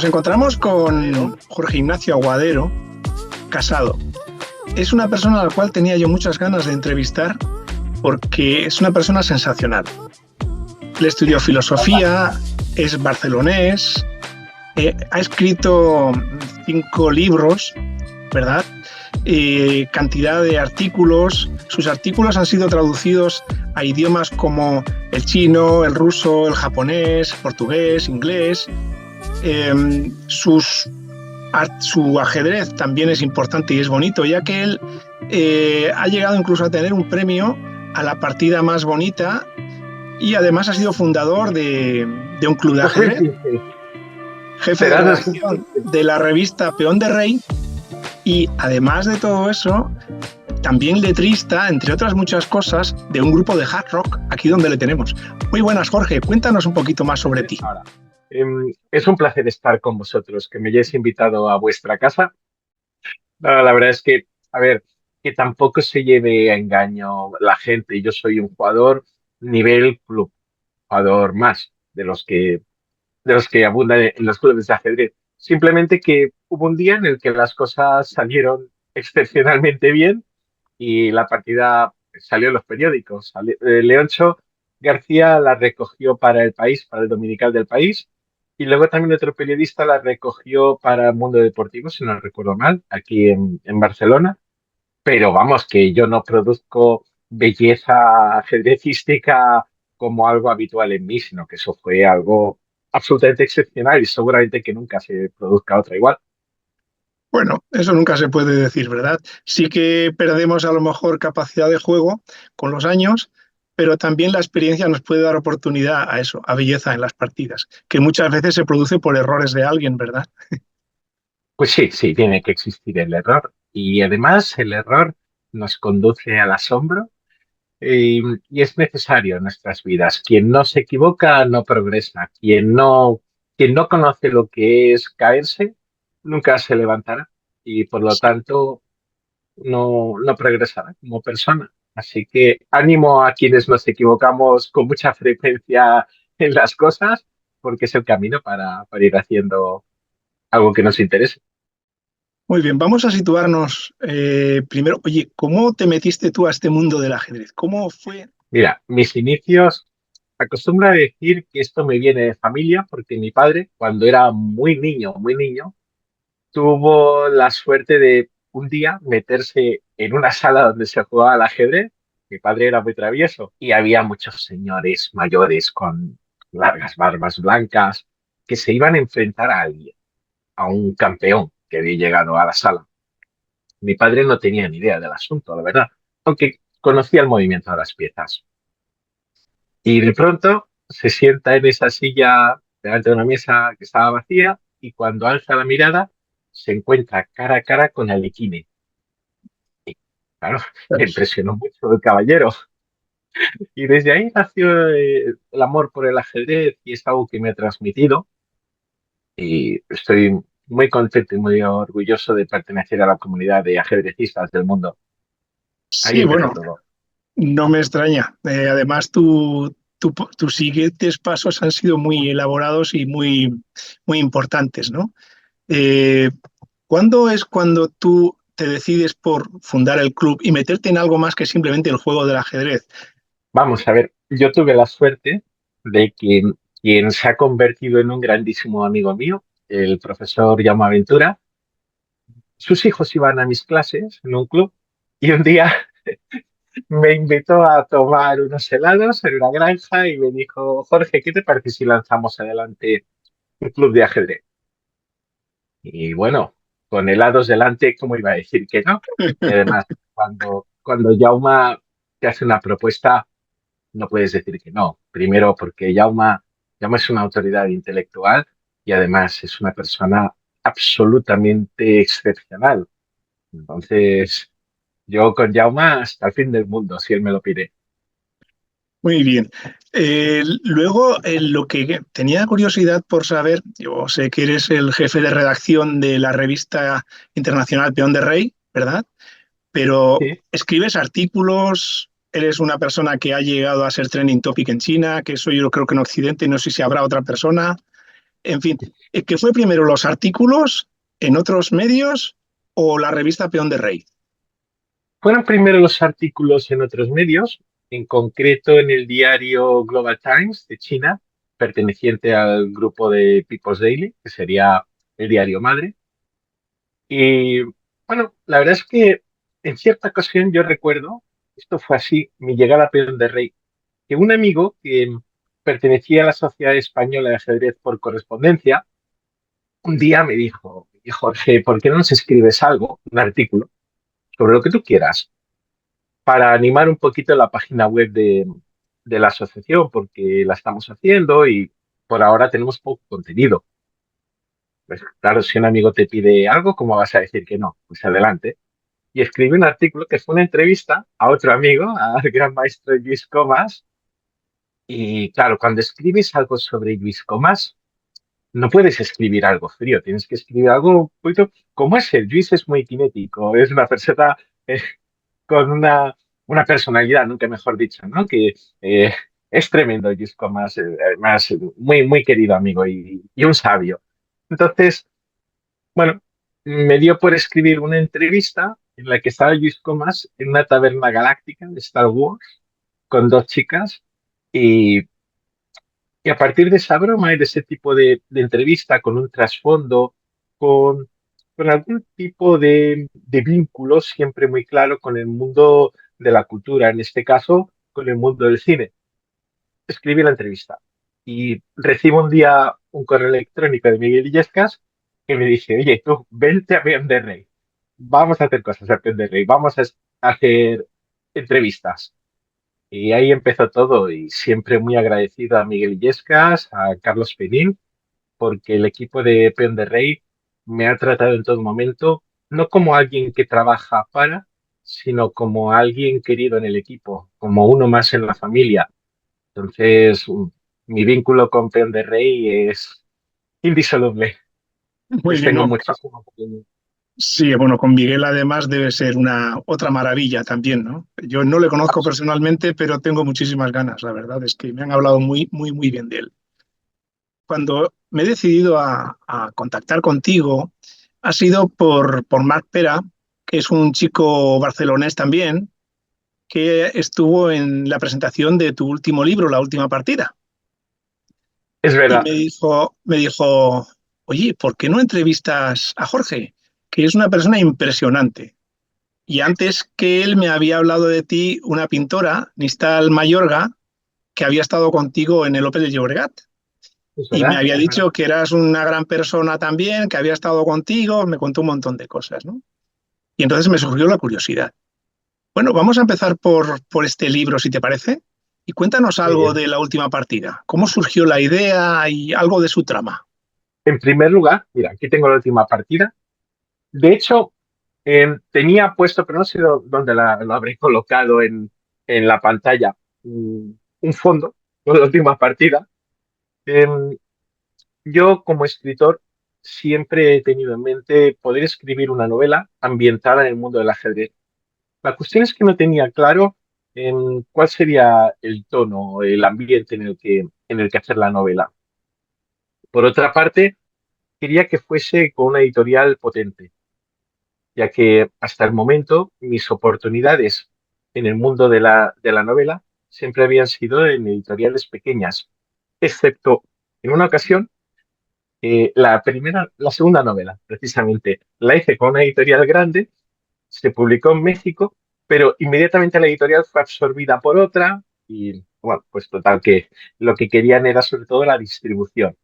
Nos encontramos con Jorge Ignacio Aguadero, Casado. Es una persona a la cual tenía yo muchas ganas de entrevistar porque es una persona sensacional. Le estudió filosofía, es barcelonés, ha escrito 5 libros, ¿verdad? Cantidad de artículos. Sus artículos han sido traducidos a idiomas como el chino, el ruso, el japonés, portugués, inglés. Su ajedrez también es importante y es bonito, ya que él ha llegado incluso a tener un premio a la partida más bonita y además ha sido fundador de un club de ajedrez, jefe de redacción de la revista Peón de Rey y además de todo eso, también letrista, entre otras muchas cosas, de un grupo de hard rock, aquí donde le tenemos. Muy buenas, Jorge, cuéntanos un poquito más sobre ti. Es un placer estar con vosotros, que me hayáis invitado a vuestra casa. No, la verdad es que, a ver, que tampoco se lleve a engaño la gente. Yo soy un jugador nivel club, jugador más de los que abundan en los clubes de ajedrez. Simplemente que hubo un día en el que las cosas salieron excepcionalmente bien y la partida salió en los periódicos. Leoncho García la recogió para El País, para el Dominical del País, y luego también otro periodista la recogió para el Mundo Deportivo, si no recuerdo mal, aquí en Barcelona. Pero vamos, que yo no produzco belleza ajedrecística como algo habitual en mí, sino que eso fue algo absolutamente excepcional y seguramente que nunca se produzca otra igual. Bueno, eso nunca se puede decir, ¿verdad? Sí que perdemos a lo mejor capacidad de juego con los años, pero también la experiencia nos puede dar oportunidad a eso, a belleza en las partidas, que muchas veces se produce por errores de alguien, ¿verdad? Pues sí, sí, tiene que existir el error. Y además el error nos conduce al asombro y es necesario en nuestras vidas. Quien no se equivoca no progresa. Quien no conoce lo que es caerse, nunca se levantará y por lo tanto no progresará como persona. Así que ánimo a quienes nos equivocamos con mucha frecuencia en las cosas, porque es el camino para ir haciendo algo que nos interese. Muy bien, vamos a situarnos primero. Oye, ¿cómo te metiste tú a este mundo del ajedrez? ¿Cómo fue? Mira, mis inicios, acostumbro a decir que esto me viene de familia, porque mi padre, cuando era muy niño, tuvo la suerte de un día meterse en una sala donde se jugaba al ajedrez. Mi padre era muy travieso y había muchos señores mayores con largas barbas blancas que se iban a enfrentar a alguien, a un campeón que había llegado a la sala. Mi padre no tenía ni idea del asunto, la verdad, aunque conocía el movimiento de las piezas. Y de pronto se sienta en esa silla delante de una mesa que estaba vacía y cuando alza la mirada se encuentra cara a cara con Alikine. Claro, le impresionó mucho el caballero. Y desde ahí nació el amor por el ajedrez y es algo que me ha transmitido. Y estoy muy contento y muy orgulloso de pertenecer a la comunidad de ajedrecistas del mundo. Ahí Sí, empezó bueno, todo. no me extraña. Además, tus siguientes pasos han sido muy elaborados y muy importantes, ¿no? Eh, ¿Cuándo es cuando tú te decides por fundar el club y meterte en algo más que simplemente el juego del ajedrez? Vamos a ver, yo tuve la suerte de que quien se ha convertido en un grandísimo amigo mío, el profesor Jaume Ventura, sus hijos iban a mis clases en un club y un día me invitó a tomar unos helados en una granja y me dijo, Jorge, ¿qué te parece si lanzamos adelante un club de ajedrez? Y bueno, con helados delante, ¿cómo iba a decir que no? Y además, cuando Jaume te hace una propuesta, no puedes decir que no. Primero, porque Jaume es una autoridad intelectual y además es una persona absolutamente excepcional. Entonces, yo con Jaume hasta el fin del mundo, si él me lo pide. Muy bien. Luego, lo que tenía curiosidad por saber, yo sé que eres el jefe de redacción de la revista internacional Peón de Rey, ¿verdad? Pero Sí. escribes artículos, eres una persona que ha llegado a ser trending topic en China, que eso yo creo que en Occidente, no sé si habrá otra persona. En fin, ¿qué fue primero, los artículos en otros medios o la revista Peón de Rey? Fueron primero los artículos en otros medios, en concreto en el diario Global Times de China, perteneciente al grupo de People's Daily, que sería el diario madre. Y bueno, la verdad es que en cierta ocasión yo recuerdo, esto fue así, mi llegada a Peón de Rey, que un amigo que pertenecía a la Sociedad Española de Ajedrez por correspondencia, un día me dijo, Jorge, ¿por qué no nos escribes algo, un artículo, sobre lo que tú quieras, para animar un poquito la página web de la asociación, porque la estamos haciendo y por ahora tenemos poco contenido? Pues claro, si un amigo te pide algo, ¿cómo vas a decir que no? Pues adelante. Y escribí un artículo que fue una entrevista a otro amigo, al gran maestro Luis Comas. Y claro, cuando escribes algo sobre Luis Comas, no puedes escribir algo frío, tienes que escribir algo un poquito como es él. Luis es muy cinético, es una persona eh, con una personalidad, nunca mejor dicho, ¿no? Que es tremendo Luis Comas, además muy, muy querido amigo y un sabio. Entonces, bueno, me dio por escribir una entrevista en la que estaba Luis Comas en una taberna galáctica de Star Wars con dos chicas y, y a partir de esa broma y de ese tipo de entrevista con un trasfondo, con, con algún tipo de vínculo siempre muy claro con el mundo de la cultura, en este caso con el mundo del cine, escribí la entrevista y recibo un día un correo electrónico de Miguel Illescas que me dice, oye, tú, vente a Peón de Rey, vamos a hacer cosas a Peón de Rey, vamos a hacer entrevistas. Y ahí empezó todo y siempre muy agradecido a Miguel Illescas, a Carlos Penín, porque el equipo de Peón de Rey me ha tratado en todo momento, no como alguien que trabaja para, sino como alguien querido en el equipo, como uno más en la familia. Entonces, mi vínculo con Peón de Rey es indisoluble. Muy Les bien, tengo no. muchísimo cariño. Sí, bueno, con Miguel además debe ser una otra maravilla también, ¿no? Yo no le conozco personalmente, pero tengo muchísimas ganas, la verdad es que me han hablado muy, muy, muy bien de él. Cuando me he decidido a contactar contigo, ha sido por Marc Pera, que es un chico barcelonés también, que estuvo en la presentación de tu último libro, La Última Partida. Es Y verdad, me dijo, oye, ¿por qué no entrevistas a Jorge? Que es una persona impresionante. Y antes que él me había hablado de ti una pintora, Nistal Mayorga, que había estado contigo en el Opel de Llobregat. es Y me verdad. había dicho que eras una gran persona también, que había estado contigo, me contó un montón de cosas, ¿no? Y entonces me surgió la curiosidad. Bueno, vamos a empezar por este libro, si te parece, y cuéntanos Muy algo bien. de la última partida. ¿Cómo surgió la idea y algo de su trama? En primer lugar, mira, aquí tengo la última partida. De hecho, tenía puesto, pero no sé dónde lo habré colocado en la pantalla, un fondo con la última partida. Em, yo, como escritor, siempre he tenido en mente poder escribir una novela ambientada en el mundo del ajedrez. La cuestión es que no tenía claro cuál sería el tono, el ambiente en el que hacer la novela. Por otra parte, quería que fuese con una editorial potente, ya que hasta el momento mis oportunidades en el mundo de la novela siempre habían sido en editoriales pequeñas, excepto en una ocasión, la segunda novela, precisamente, la hice con una editorial grande, se publicó en México, pero inmediatamente la editorial fue absorbida por otra y, bueno, pues total que lo que querían era sobre todo la distribución.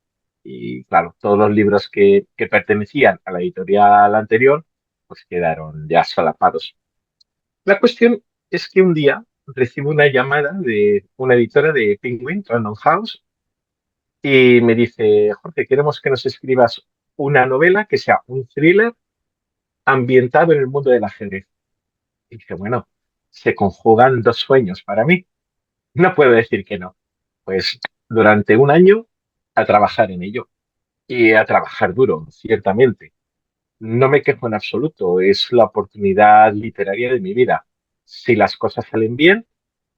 Y claro, todos los libros que pertenecían a la editorial anterior, pues quedaron ya solapados. La cuestión es que un día recibo una llamada de una editora de Penguin, Random House, y me dice, Jorge, queremos que nos escribas una novela que sea un thriller ambientado en el mundo del ajedrez. Y dije, bueno, se conjugan dos sueños para mí. No puedo decir que no. Pues durante un año a trabajar en ello y a trabajar duro, ciertamente. No me quejo en absoluto, es la oportunidad literaria de mi vida. Si las cosas salen bien,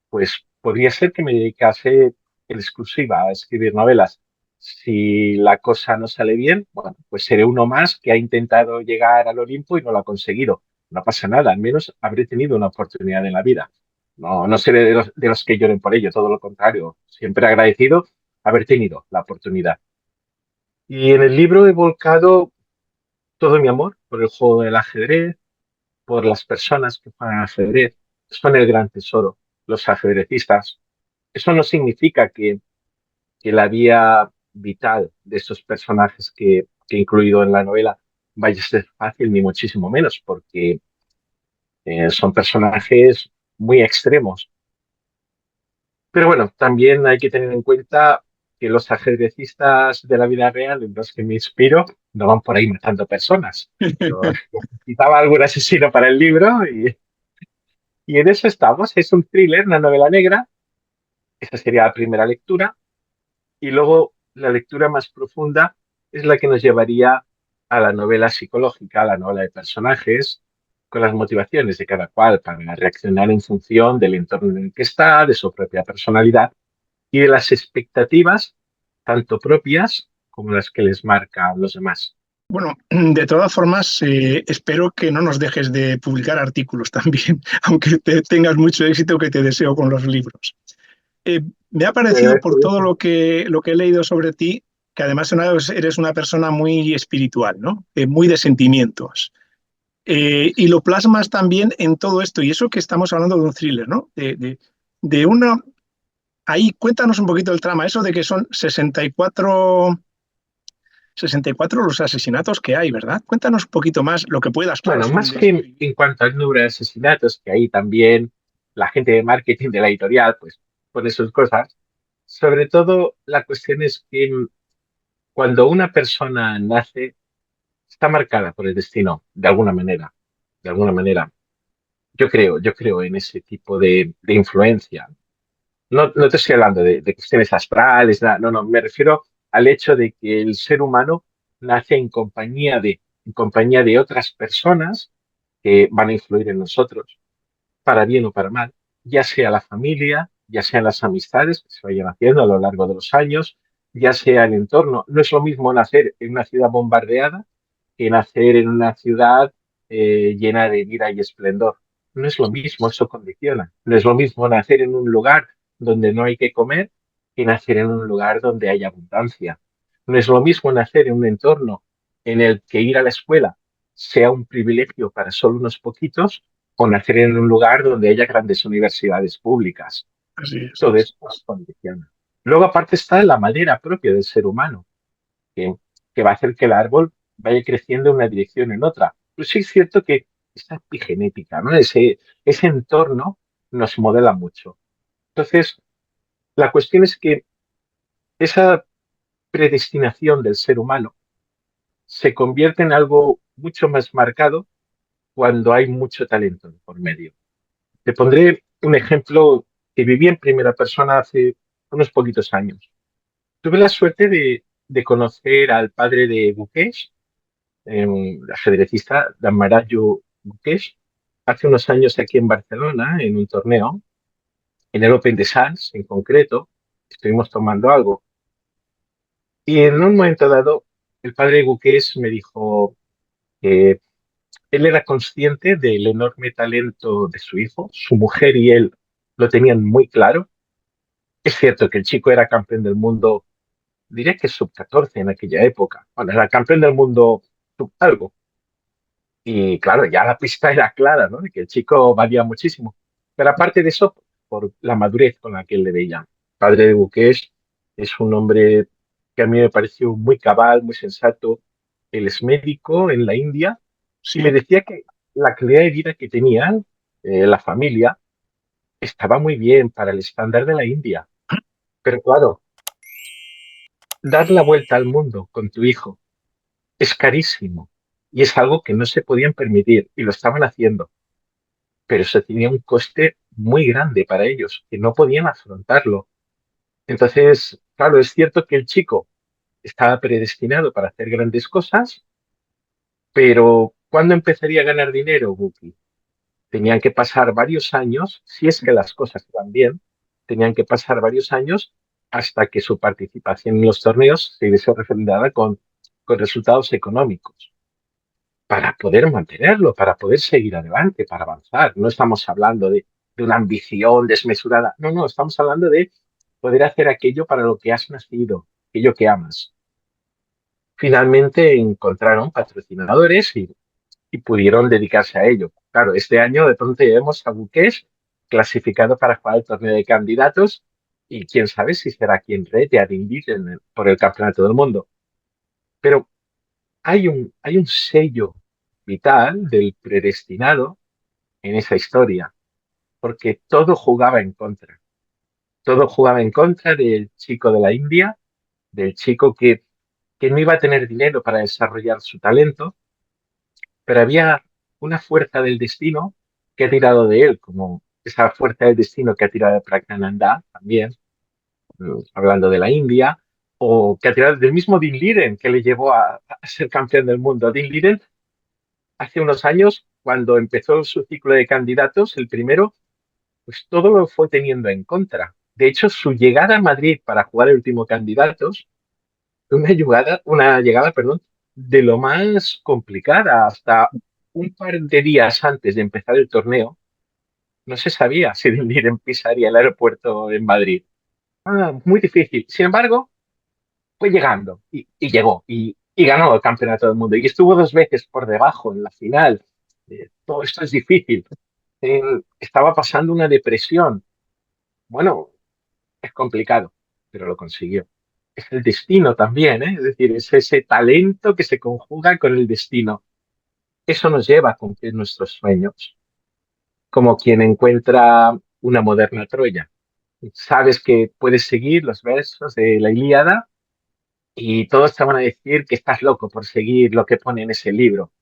pues podría ser que me dedicase en exclusiva a escribir novelas. Si la cosa no sale bien, bueno, pues seré uno más que ha intentado llegar al Olimpo y no lo ha conseguido. No pasa nada, al menos habré tenido una oportunidad en la vida. No, no seré de los que lloren por ello, todo lo contrario. Siempre agradecido haber tenido la oportunidad. Y en el libro he volcado todo mi amor por el juego del ajedrez, por las personas que juegan al ajedrez. Son el gran tesoro, los ajedrecistas. Eso no significa que la vía vital de estos personajes que he incluido en la novela vaya a ser fácil, ni muchísimo menos, porque son personajes muy extremos. Pero bueno, también hay que tener en cuenta que los ajedrecistas de la vida real en los que me inspiro no van por ahí matando personas. Yo necesitaba algún asesino para el libro y en eso estamos. Es un thriller, una novela negra. Esa sería la primera lectura. Y luego la lectura más profunda es la que nos llevaría a la novela psicológica, a la novela de personajes, con las motivaciones de cada cual para reaccionar en función del entorno en el que está, de su propia personalidad y de las expectativas, tanto propias como las que les marcan los demás. Bueno, de todas formas, espero que no nos dejes de publicar artículos también, aunque tengas mucho éxito que te deseo con los libros. Me ha Te parecido por agradezco todo eso. lo que he leído sobre ti, que además eres una persona muy espiritual, ¿no? Muy de sentimientos. Y lo plasmas también en todo esto, y eso que estamos hablando de un thriller, ¿no? De una... Ahí cuéntanos un poquito el trama, eso de que son 64 los asesinatos que hay, ¿verdad? Cuéntanos un poquito más lo que puedas, claro, Bueno, sin más que describir. en cuanto al número de asesinatos, que ahí también la gente de marketing de la editorial pues pone sus cosas, sobre todo la cuestión es que cuando una persona nace, está marcada por el destino, de alguna manera, de alguna manera. Yo creo en ese tipo de influencia. No, no te estoy hablando de cuestiones astrales, no, no, me refiero al hecho de que el ser humano nace en compañía de otras personas que van a influir en nosotros, para bien o para mal, ya sea la familia, ya sean las amistades que se vayan haciendo a lo largo de los años, ya sea el entorno. No es lo mismo nacer en una ciudad bombardeada que nacer en una ciudad llena de vida y esplendor. No es lo mismo, eso condiciona. No es lo mismo nacer en un lugar donde no hay que comer que nacer en un lugar donde hay abundancia. No es lo mismo nacer en un entorno en el que ir a la escuela sea un privilegio para solo unos poquitos o nacer en un lugar donde haya grandes universidades públicas. Así es. Todo eso nos condiciona. Luego, aparte, está la madera propia del ser humano que, que va a hacer que el árbol vaya creciendo en una dirección o en otra. Pero sí es cierto que esta epigenética, ¿no? Ese entorno nos modela mucho. Entonces, la cuestión es que esa predestinación del ser humano se convierte en algo mucho más marcado cuando hay mucho talento por medio. Te pondré un ejemplo que viví en primera persona hace unos poquitos años. Tuve la suerte de conocer al padre de Gukesh, ajedrecista Damarayo Gukesh, hace unos años aquí en Barcelona, en un torneo, en el Open de Sants en concreto, estuvimos tomando algo. Y en un momento dado, el padre Gukesh me dijo que él era consciente del enorme talento de su hijo, su mujer y él lo tenían muy claro. Es cierto que el chico era campeón del mundo, diré que sub-14 en aquella época. Bueno, era campeón del mundo sub algo. Y claro, ya la pista era clara, ¿no? De que el chico valía muchísimo. Pero aparte de eso, por la madurez con la que él le veía. Padre de Buques es un hombre que a mí me pareció muy cabal, muy sensato. Él es médico en la India y me Sí. decía que la calidad de vida que tenían, la familia, estaba muy bien para el estándar de la India. Pero claro, dar la vuelta al mundo con tu hijo es carísimo y es algo que no se podían permitir y lo estaban haciendo, pero eso tenía un coste muy grande para ellos, que no podían afrontarlo. Entonces, claro, es cierto que el chico estaba predestinado para hacer grandes cosas, pero ¿cuándo empezaría a ganar dinero, Buki? Tenían que pasar varios años, si es que las cosas iban bien, tenían que pasar varios años hasta que su participación en los torneos se viese refrendada con resultados económicos para poder mantenerlo, para poder seguir adelante, para avanzar. No estamos hablando de una ambición desmesurada. No, no, estamos hablando de poder hacer aquello para lo que has nacido, aquello que amas. Finalmente encontraron patrocinadores y pudieron dedicarse a ello. Claro, este año de pronto llevemos a Buques clasificado para jugar el torneo de candidatos y quién sabe si será quien rete a Dindir por el campeonato del mundo. Pero hay un sello vital del predestinado en esa historia, porque todo jugaba en contra. Todo jugaba en contra del chico de la India, del chico que no iba a tener dinero para desarrollar su talento, pero había una fuerza del destino que ha tirado de él, como esa fuerza del destino que ha tirado de Pragyananda también, hablando de la India, o que ha tirado del mismo Dean Liren, que le llevó a ser campeón del mundo. Dean Liren, hace unos años, cuando empezó su ciclo de candidatos, el primero, pues todo lo fue teniendo en contra. De hecho, su llegada a Madrid para jugar el último candidatos fue una llegada, perdón, de lo más complicada. Hasta un par de días antes de empezar el torneo, no se sabía si Liren pisaría el aeropuerto en Madrid. Muy difícil. Sin embargo, fue llegando y llegó y ganó el campeonato del mundo y estuvo dos veces por debajo en la final. Todo esto es difícil. Estaba pasando una depresión. Bueno, es complicado, pero lo consiguió. Es el destino también, ¿eh? Es decir, es ese talento que se conjuga con el destino. Eso nos lleva a cumplir nuestros sueños, como quien encuentra una moderna Troya. Sabes que puedes seguir los versos de la Ilíada y todos te van a decir que estás loco por seguir lo que pone en ese libro.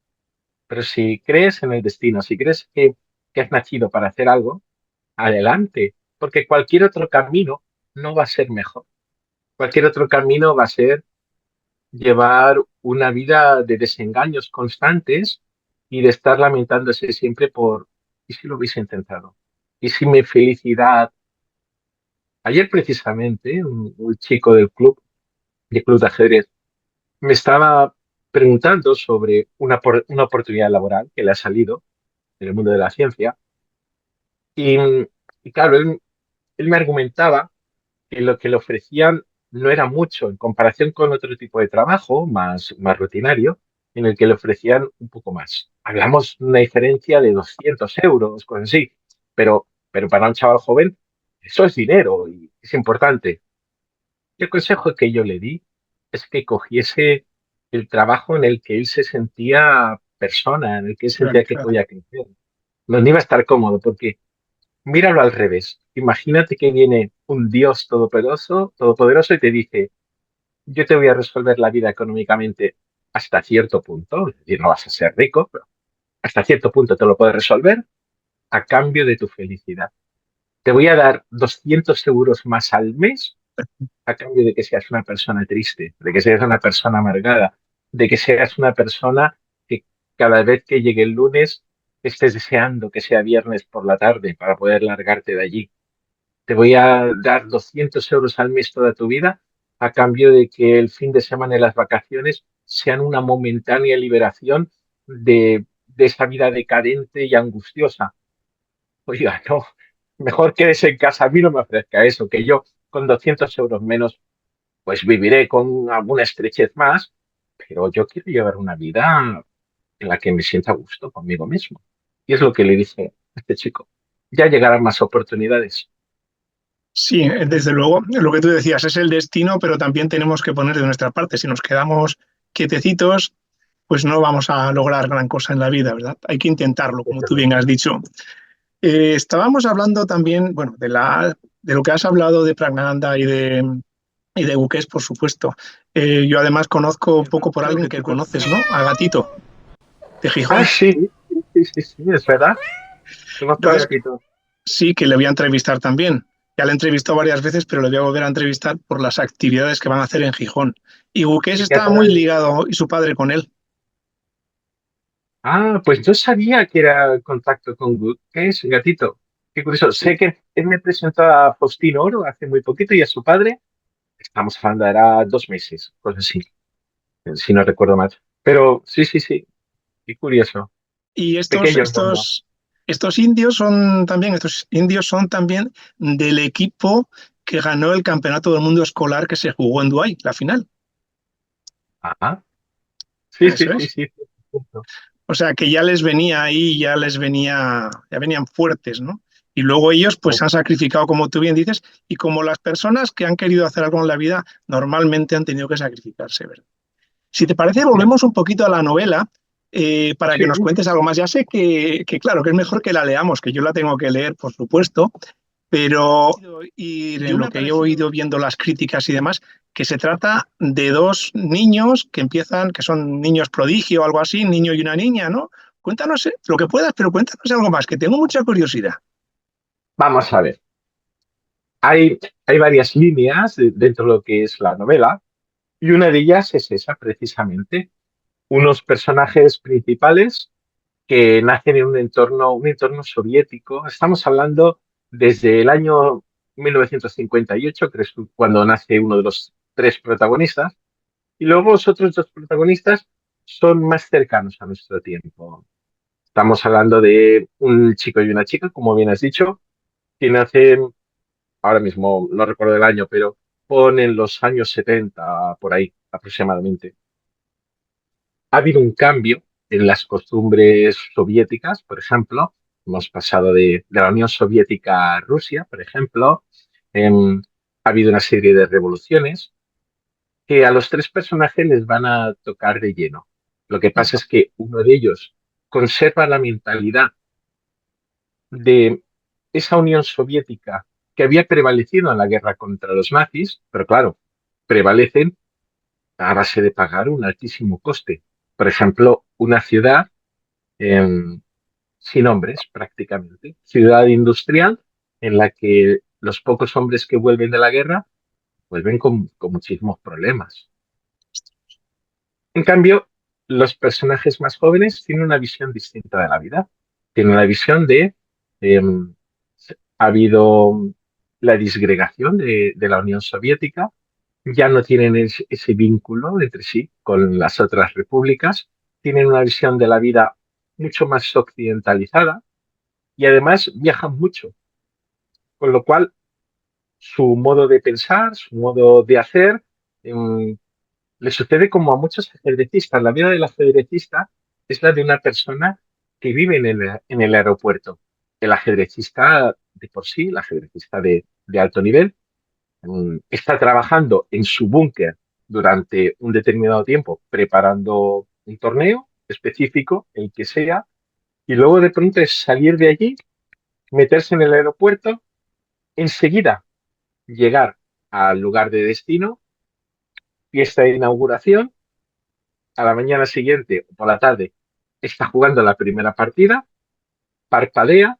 Pero si crees en el destino, si crees que has nacido para hacer algo, adelante, porque cualquier otro camino no va a ser mejor. Cualquier otro camino va a ser llevar una vida de desengaños constantes y de estar lamentándose siempre por, ¿y si lo hubiese intentado? ¿Y si mi felicidad? Ayer precisamente un chico del club de ajedrez, me estaba preguntando sobre una oportunidad laboral que le ha salido en el mundo de la ciencia y, y claro, él me argumentaba que lo que le ofrecían no era mucho en comparación con otro tipo de trabajo más rutinario, en el que le ofrecían un poco más. Hablamos de una diferencia de 200 euros, cosas así, pero para un chaval joven eso es dinero y es importante. Y el consejo que yo le di es que cogiese el trabajo en el que él se sentía persona, en el que él sentía que Realizar. podía crecer, donde iba a estar cómodo, porque míralo al revés. Imagínate que viene un Dios todopoderoso y te dice, yo te voy a resolver la vida económicamente hasta cierto punto, es decir, no vas a ser rico, pero hasta cierto punto te lo puedes resolver a cambio de tu felicidad. Te voy a dar 200 euros más al mes a cambio de que seas una persona triste, de que seas una persona amargada, de que seas una persona que cada vez que llegue el lunes estés deseando que sea viernes por la tarde para poder largarte de allí. Te voy a dar 200 euros al mes toda tu vida a cambio de que el fin de semana y las vacaciones sean una momentánea liberación de esa vida decadente y angustiosa. Oiga, no, mejor quédese en casa, a mí no me ofrezca eso, que yo con 200 euros menos pues viviré con alguna estrechez más, pero yo quiero llevar una vida en la que me sienta a gusto conmigo mismo. Y es lo que le dice a este chico. Ya llegarán más oportunidades. Sí, desde luego, lo que tú decías es el destino, pero también tenemos que poner de nuestra parte. Si nos quedamos quietecitos, pues no vamos a lograr gran cosa en la vida, ¿verdad? Hay que intentarlo, como Desde tú bien luego. has dicho. Estábamos hablando también, bueno, de lo que has hablado de Pragnananda y de Guqués, por supuesto. Yo además conozco un poco por alguien que conoces, ¿no? A Gatito, de Ah, Gijón. sí, sí, sí, sí, es verdad. Conozco a Entonces, Gatito. sí, que le voy a entrevistar también. Ya le he entrevistado varias veces, pero le voy a volver a entrevistar por las actividades que van a hacer en Gijón. Y Guqués ¿Y qué está muy tal? ligado, y su padre con él. Ah, pues yo sabía que era el contacto con Gut. ¿Qué es, Gatito? Qué curioso. Sí, Sé que él me presentó a Faustino Oro hace muy poquito y a su padre. estamos hablando, era 2 meses, cosas así, si no recuerdo mal. Pero sí, sí, sí, qué curioso. Y Pequeño el mundo. estos indios son también del equipo que ganó el campeonato del mundo escolar que se jugó en Dubái, la final. Ajá. Sí, sí, Eso sí, es. sí. O sea que ya les venía ahí, ya venían fuertes, ¿no? Y luego ellos pues se han sacrificado, como tú bien dices, y como las personas que han querido hacer algo en la vida normalmente han tenido que sacrificarse, ¿verdad? Si te parece, volvemos un poquito a la novela para que Sí, nos cuentes algo más. Ya sé claro, que es mejor que la leamos, que yo la tengo que leer, por supuesto, pero y en lo que yo he ido viendo las críticas y demás, que se trata de dos niños que empiezan, que son niños prodigio o algo así, un niño y una niña, ¿no? Cuéntanos lo que puedas, pero cuéntanos algo más, que tengo mucha curiosidad. vamos a ver. Hay varias líneas dentro de lo que es la novela y una de ellas es esa precisamente. Unos personajes principales que nacen en un entorno soviético. Estamos hablando desde el año 1958, que es cuando nace uno de los tres protagonistas, y luego los otros dos protagonistas son más cercanos a nuestro tiempo. Estamos hablando de un chico y una chica, como bien has dicho, que nacen, ahora mismo no recuerdo el año, pero ponen los años 70 por ahí aproximadamente. Ha habido un cambio en las costumbres soviéticas, por ejemplo. Hemos pasado de la Unión Soviética a Rusia, por ejemplo. Ha habido una serie de revoluciones que a los tres personajes les van a tocar de lleno. Lo que pasa es que uno de ellos conserva la mentalidad de esa Unión Soviética que había prevalecido en la guerra contra los nazis, pero claro, prevalecen a base de pagar un altísimo coste. Por ejemplo, una ciudad eh, sin hombres prácticamente, ciudad industrial en la que los pocos hombres que vuelven de la guerra vuelven con muchísimos problemas. En cambio, los personajes más jóvenes tienen una visión distinta de la vida. Tienen una visión de eh, ha habido la disgregación de la Unión Soviética, ya no tienen ese vínculo entre sí con las otras repúblicas, tienen una visión de la vida mucho más occidentalizada y además viajan mucho, con lo cual su modo de pensar, su modo de hacer, em, le sucede como a muchos ajedrecistas. La vida del ajedrecista es la de una persona que vive en el aeropuerto. El ajedrecista de por sí, el ajedrecista de alto nivel, está trabajando en su búnker durante un determinado tiempo, preparando un torneo específico, el que sea, y luego de pronto es salir de allí, meterse en el aeropuerto, enseguida llegar al lugar de destino, fiesta de inauguración, a la mañana siguiente o por la tarde está jugando la primera partida, parpadea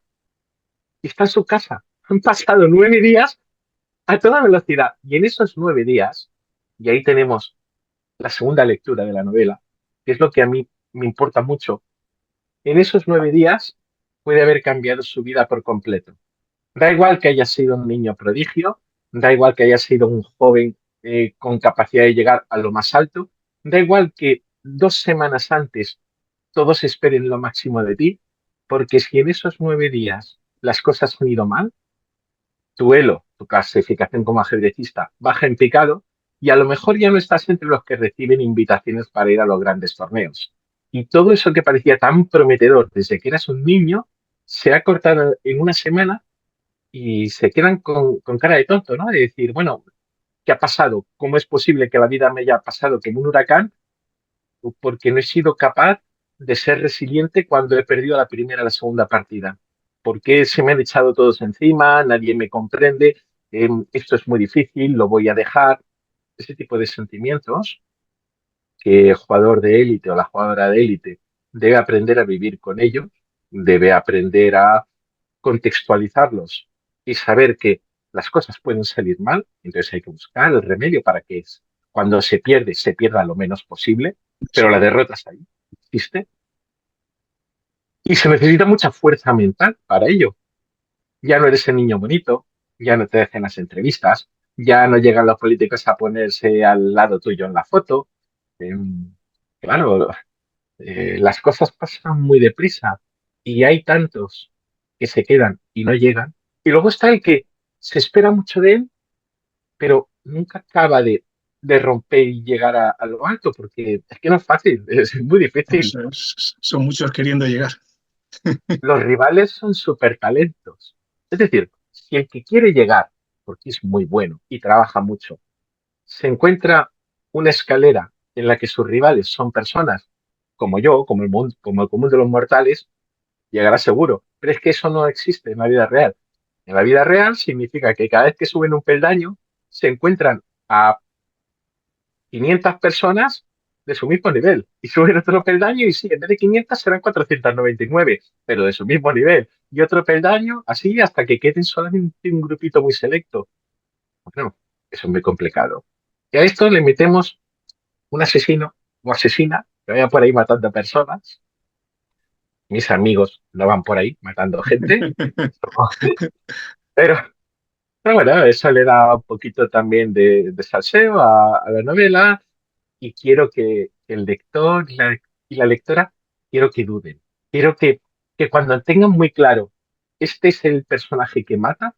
y está en su casa. Han pasado 9 días a toda velocidad y en esos 9 días, y ahí tenemos la segunda lectura de la novela, que es lo que a mí me importa mucho, en esos 9 días puede haber cambiado su vida por completo. Da igual que haya sido un niño prodigio, da igual que haya sido un joven con capacidad de llegar a lo más alto, da igual que 2 semanas antes todos esperen lo máximo de ti, porque si en esos 9 días las cosas han ido mal, tu elo, tu clasificación como ajedrecista, baja en picado y a lo mejor ya no estás entre los que reciben invitaciones para ir a los grandes torneos. Y todo eso que parecía tan prometedor desde que eras un niño se ha cortado en una semana y se quedan con cara de tonto, ¿no? De decir, bueno, ¿qué ha pasado? ¿Cómo es posible que la vida me haya pasado como un huracán? Porque no he sido capaz de ser resiliente cuando he perdido la primera o la segunda partida. ¿Por qué se me han echado todos encima? Nadie me comprende. Esto es muy difícil, lo voy a dejar. Ese tipo de sentimientos que el jugador de élite o la jugadora de élite debe aprender a vivir con ellos, debe aprender a contextualizarlos y saber que las cosas pueden salir mal, entonces hay que buscar el remedio para que cuando se pierda lo menos posible, pero la derrota está ahí, existe, y se necesita mucha fuerza mental para ello. Ya no eres el niño bonito, ya no te hacen las entrevistas, ya no llegan los políticos a ponerse al lado tuyo en la foto. Em, claro, las cosas pasan muy deprisa y hay tantos que se quedan y no llegan. Y luego está el que se espera mucho de él, pero nunca acaba de romper y llegar a lo alto, porque es que no es fácil, es muy difícil. Son muchos queriendo llegar. Los rivales son súper talentos. Es decir, si el que quiere llegar, porque es muy bueno y trabaja mucho, se encuentra una escalera en la que sus rivales son personas como yo, como el común de los mortales, llegará seguro. Pero es que eso no existe en la vida real. En la vida real significa que cada vez que suben un peldaño, se encuentran a 500 personas de su mismo nivel. Y suben otro peldaño y sí, en vez de 500 serán 499, pero de su mismo nivel. Y otro peldaño, así hasta que queden solamente un grupito muy selecto. Bueno, eso es muy complicado. Y a esto le metemos un asesino o asesina que vaya por ahí matando personas. Mis amigos no van por ahí matando gente, pero, pero bueno, eso le da un poquito también de salseo a la novela y quiero que el lector y la lectora, quiero que duden. Quiero que cuando tengan muy claro, este es el personaje que mata,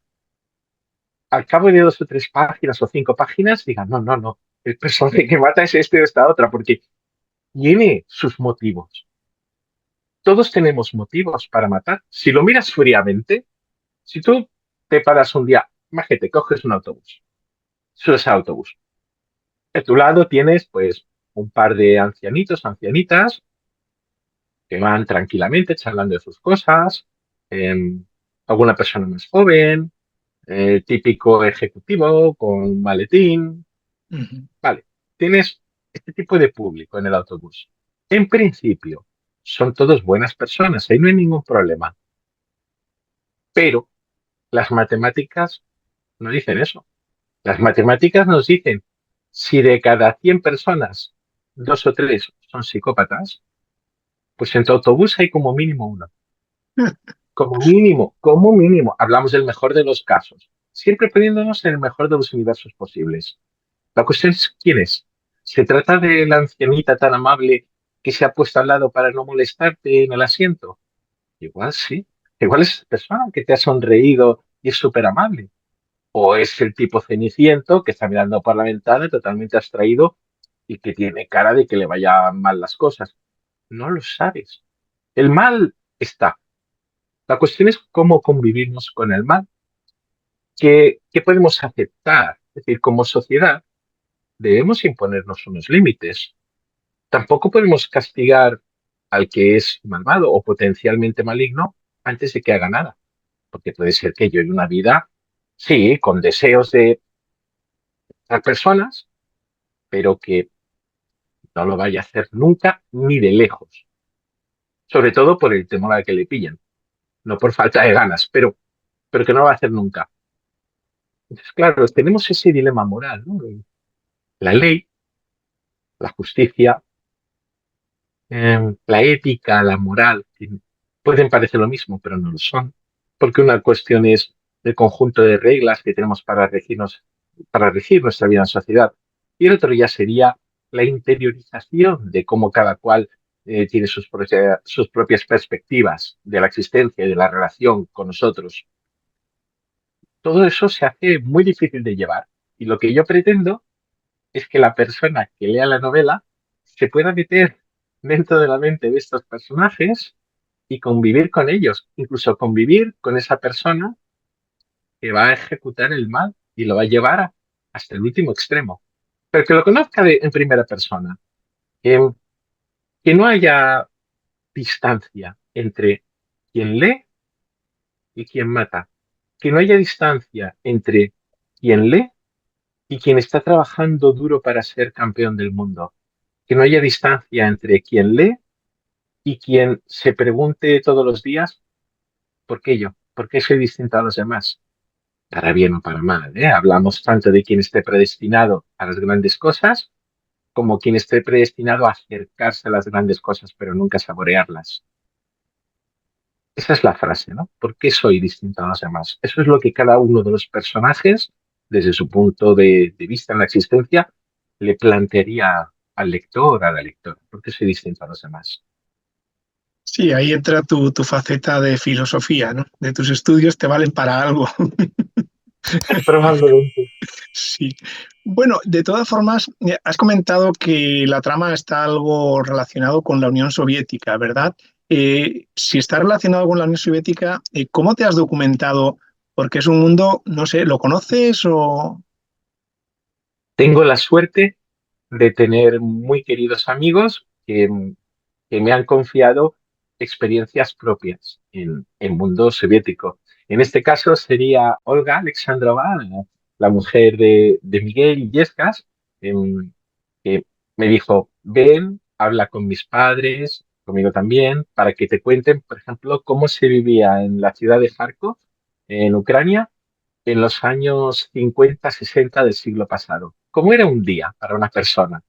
al cabo de 2 o 3 páginas o 5 páginas, digan, no, no, no, el personaje que mata es este o esta otra, porque tiene sus motivos. Todos tenemos motivos para matar. Si lo miras fríamente, si tú te paras un día, imagínate, coges un autobús, subes al autobús. A tu lado tienes, pues, un par de ancianitos, ancianitas, que van tranquilamente charlando de sus cosas, alguna persona más joven, típico ejecutivo con un maletín. Ujú. Vale, tienes este tipo de público en el autobús. En principio, son todos buenas personas, ahí no hay ningún problema. Pero las matemáticas no dicen eso. Las matemáticas nos dicen, si de cada 100 personas, 2 o 3 son psicópatas, pues en tu autobús hay como mínimo uno. Como mínimo. Hablamos del mejor de los casos. Siempre poniéndonos en el mejor de los universos posibles. La cuestión es quién es. ¿Se trata de la ancianita tan amable que se ha puesto al lado para no molestarte en el asiento? Igual sí. Igual es esa persona que te ha sonreído y es súper amable. O es el tipo ceniciento que está mirando por la ventana totalmente abstraído y que tiene cara de que le vayan mal las cosas. No lo sabes. El mal está. La cuestión es cómo convivimos con el mal. ¿Qué podemos aceptar? Es decir, como sociedad debemos imponernos unos límites. Tampoco podemos castigar al que es malvado o potencialmente maligno antes de que haga nada. Porque puede ser que lleve una vida, sí, con deseos de otras personas, pero que no lo vaya a hacer nunca ni de lejos. Sobre todo por el temor al que le pillan. No por falta de ganas, pero que no lo va a hacer nunca. Entonces, claro, tenemos ese dilema moral, ¿no? La ley, la justicia, la ética, la moral, que pueden parecer lo mismo, pero no lo son. Porque una cuestión es el conjunto de reglas que tenemos para regir nuestra vida en sociedad. Y el otro ya sería la interiorización de cómo cada cual tiene sus propias perspectivas de la existencia y de la relación con nosotros. Todo eso se hace muy difícil de llevar. Y lo que yo pretendo es que la persona que lea la novela se pueda meter dentro de la mente de estos personajes y convivir con ellos, incluso convivir con esa persona que va a ejecutar el mal y lo va a llevar hasta el último extremo. Pero que lo conozca en primera persona, que, que no haya distancia entre quien lee y quien mata, que no haya distancia entre quien lee y quien está trabajando duro para ser campeón del mundo, que no haya distancia entre quien lee y quien se pregunte todos los días, ¿por qué yo? ¿Por qué soy distinto a los demás? Para bien o para mal, ¿eh? Hablamos tanto de quien esté predestinado a las grandes cosas como quien esté predestinado a acercarse a las grandes cosas, pero nunca saborearlas. Esa es la frase, ¿no? ¿Por qué soy distinto a los demás? Eso es lo que cada uno de los personajes desde su punto de vista en la existencia, le plantearía al lector, a la lectora, porque soy distinto a los demás. Sí, ahí entra tu faceta de filosofía, ¿no? De tus estudios te valen para algo. Probablemente. Sí. Bueno, de todas formas, has comentado que la trama está algo relacionado con la Unión Soviética, ¿verdad? Si está relacionado con la Unión Soviética, ¿cómo te has documentado? Porque es un mundo, no sé, ¿lo conoces o...? Tengo la suerte de tener muy queridos amigos que me han confiado experiencias propias en mundo soviético. En este caso sería Olga Alexandrova, la mujer de Miguel Illescas, que me dijo, ven, habla con mis padres, conmigo también, para que te cuenten, por ejemplo, cómo se vivía en la ciudad de Kharkov, en Ucrania, en los años 50, 60 del siglo pasado. ¿Cómo era un día para una persona?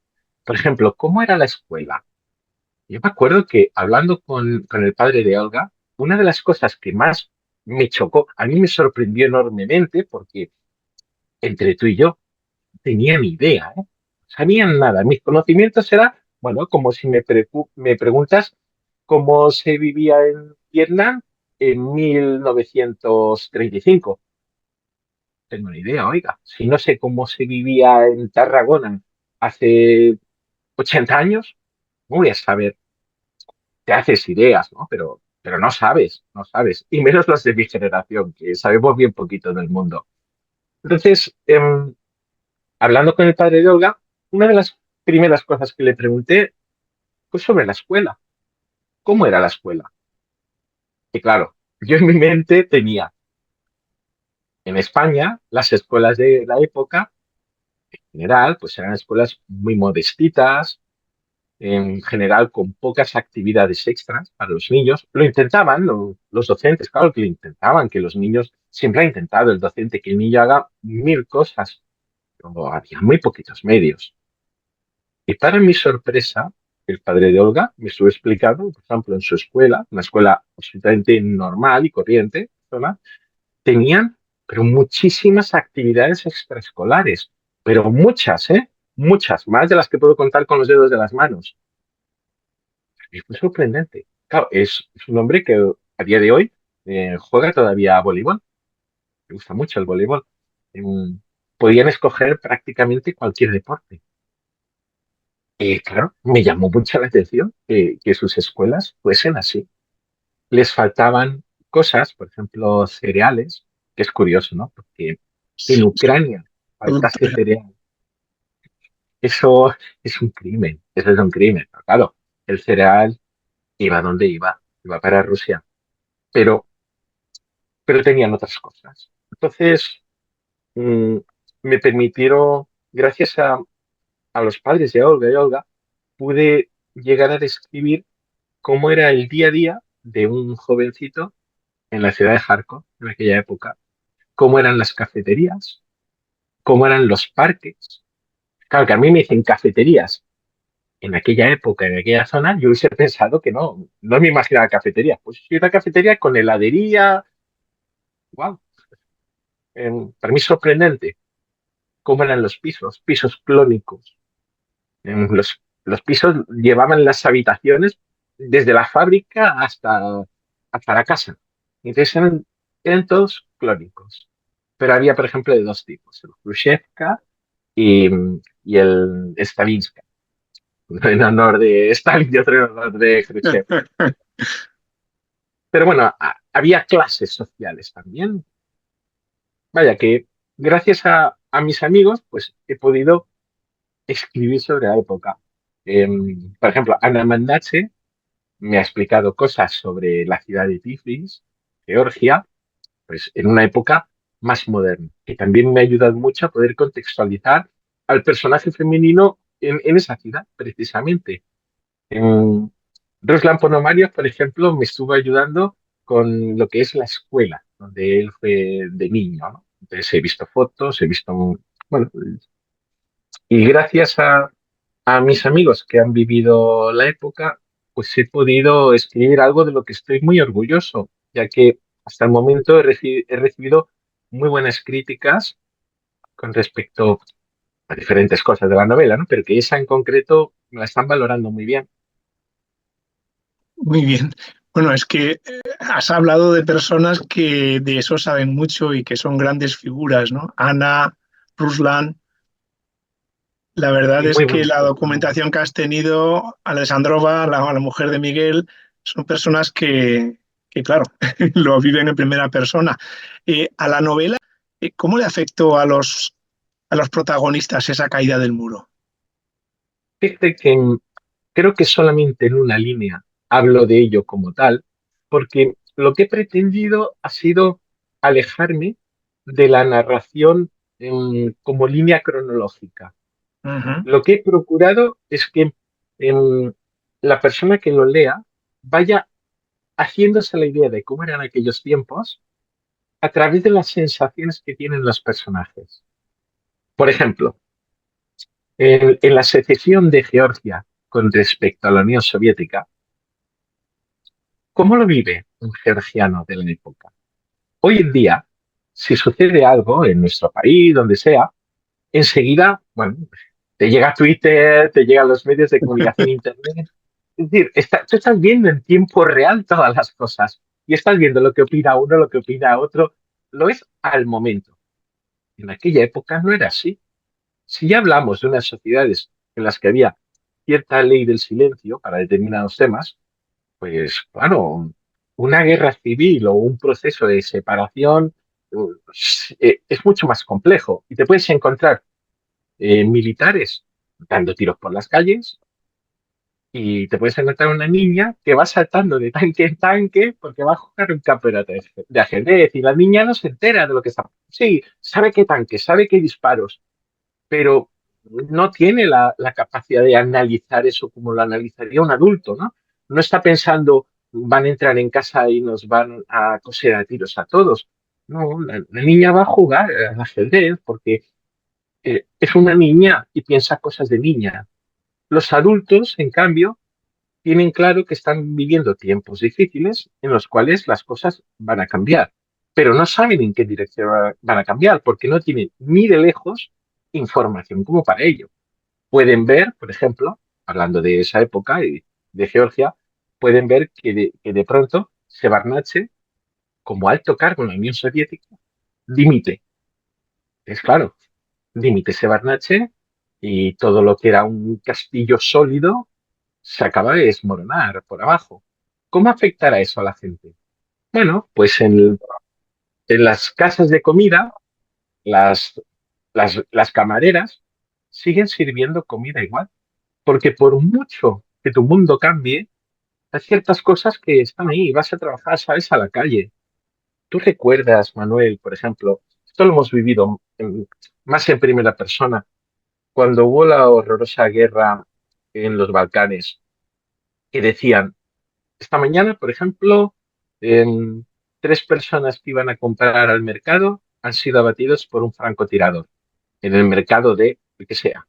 Por ejemplo, ¿cómo era la escuela? Yo me acuerdo que hablando con el padre de Olga, una de las cosas que más me chocó, a mí me sorprendió enormemente porque entre tú y yo no tenía ni idea, ¿eh? No sabían nada. Mis conocimientos eran, bueno, como si me preguntas cómo se vivía en Vietnam en 1935. No tengo ni idea, oiga. Si no sé cómo se vivía en Tarragona hace 80 años, no voy a saber. Te haces ideas, ¿no? Pero no sabes, no sabes. Y menos los de mi generación, que sabemos bien poquito del mundo. Entonces, hablando con el padre de Olga, una de las primeras cosas que le pregunté fue sobre la escuela. ¿Cómo era la escuela? Y claro, yo en mi mente tenía en España las escuelas de la época, en general, pues eran escuelas muy modestitas, en general con pocas actividades extras para los niños. Lo intentaban los docentes, claro que lo intentaban, que los niños, siempre ha intentado el docente que el niño haga mil cosas, pero había muy poquitos medios. Y para mi sorpresa, el padre de Olga me estuvo explicando, por ejemplo, en su escuela, una escuela absolutamente normal y corriente, zona, tenían pero muchísimas actividades extraescolares, pero muchas, ¿eh? Muchas, más de las que puedo contar con los dedos de las manos. Y fue sorprendente. Claro, es un hombre que a día de hoy juega todavía a voleibol. Le gusta mucho el voleibol. Em, Podían escoger prácticamente cualquier deporte. Y claro, me llamó mucho la atención que sus escuelas fuesen así. Les faltaban cosas, por ejemplo, cereales, que es curioso, ¿no? Porque en Ucrania faltase cereal. Eso es un crimen. Eso es un crimen. Pero claro, el cereal iba donde iba. Iba para Rusia. Pero tenían otras cosas. Entonces, mm, me permitieron, gracias a los padres de Olga y Olga, pude llegar a describir cómo era el día a día de un jovencito en la ciudad de Kharkov en aquella época, cómo eran las cafeterías, cómo eran los parques. Claro, que a mí me dicen cafeterías en aquella época, en aquella zona, yo hubiese pensado que no me imaginaba cafeterías. Pues sí, una cafetería con heladería, wow, para mí es sorprendente cómo eran los pisos, pisos clónicos. Los pisos llevaban las habitaciones desde la fábrica hasta la casa. Entonces eran todos clónicos. Pero había, por ejemplo, de dos tipos, el Khrushchevka y, y el Stalinska. Uno en honor de Stalin y otro en honor de Khrushchev. Pero bueno, había clases sociales también. Vaya que gracias a mis amigos, pues he podido escribir sobre la época. Por ejemplo, Ana Mandache me ha explicado cosas sobre la ciudad de Tiflis, Georgia, pues en una época más moderna. Y también me ha ayudado mucho a poder contextualizar al personaje femenino en esa ciudad, precisamente. Ruslan Ponomariov, por ejemplo, me estuvo ayudando con lo que es la escuela, donde él fue de niño, ¿no? Entonces he visto fotos, he visto, bueno, y gracias a mis amigos que han vivido la época, pues he podido escribir algo de lo que estoy muy orgulloso, ya que hasta el momento he recibido muy buenas críticas con respecto a diferentes cosas de la novela, ¿no? Pero que esa en concreto me la están valorando muy bien. Muy bien. Bueno, es que has hablado de personas que de eso saben mucho y que son grandes figuras, ¿no? Ana, Ruslan. La verdad Y es muy que buenas la personas. documentación que has tenido, Alessandrova, la mujer de Miguel, son personas que claro, lo viven en primera persona. A la novela, ¿cómo le afectó a los protagonistas esa caída del muro? Fíjate que creo que solamente en una línea hablo de ello como tal, porque lo que he pretendido ha sido alejarme de la narración como línea cronológica. Ujú. Lo que he procurado es que em, la persona que lo lea vaya haciéndose la idea de cómo eran aquellos tiempos a través de las sensaciones que tienen los personajes. Por ejemplo, en la secesión de Georgia con respecto a la Unión Soviética, ¿cómo lo vive un georgiano de la época? Hoy en día, si sucede algo en nuestro país, donde sea, enseguida, bueno, te llega Twitter, te llegan los medios de comunicación, Internet. Es decir, tú estás viendo en tiempo real todas las cosas y estás viendo lo que opina uno, lo que opina otro. Lo es al momento. En aquella época no era así. Si ya hablamos de unas sociedades en las que había cierta ley del silencio para determinados temas, pues claro, una guerra civil o un proceso de separación es mucho más complejo y te puedes encontrar militares dando tiros por las calles y te puedes encontrar una niña que va saltando de tanque en tanque porque va a jugar un campeonato de ajedrez y la niña no se entera de lo que está. Sí, sabe qué tanque, sabe qué disparos, pero no tiene la capacidad de analizar eso como lo analizaría un adulto, ¿no? No está pensando, van a entrar en casa y nos van a coser a tiros a todos. No, la niña va a jugar al ajedrez porque es una niña y piensa cosas de niña. Los adultos, en cambio, tienen claro que están viviendo tiempos difíciles en los cuales las cosas van a cambiar, pero no saben en qué dirección van a cambiar porque no tienen ni de lejos información como para ello. Pueden ver, por ejemplo, hablando de esa época y de Georgia, pueden ver que de pronto Shevardnadze, como alto cargo en la Unión Soviética, dimite. Es claro, dimite Shevardnadze y todo lo que era un castillo sólido se acaba de desmoronar por abajo. ¿Cómo afectará eso a la gente? Bueno, pues en las casas de comida, las, las camareras siguen sirviendo comida igual, porque por mucho que tu mundo cambie, hay ciertas cosas que están ahí. Vas a trabajar, sales a la calle. ¿Tú recuerdas, Manuel, por ejemplo, esto lo hemos vivido más en primera persona, cuando hubo la horrorosa guerra en los Balcanes, que decían, esta mañana, por ejemplo, tres personas que iban a comprar al mercado han sido abatidos por un francotirador en el mercado de el que sea.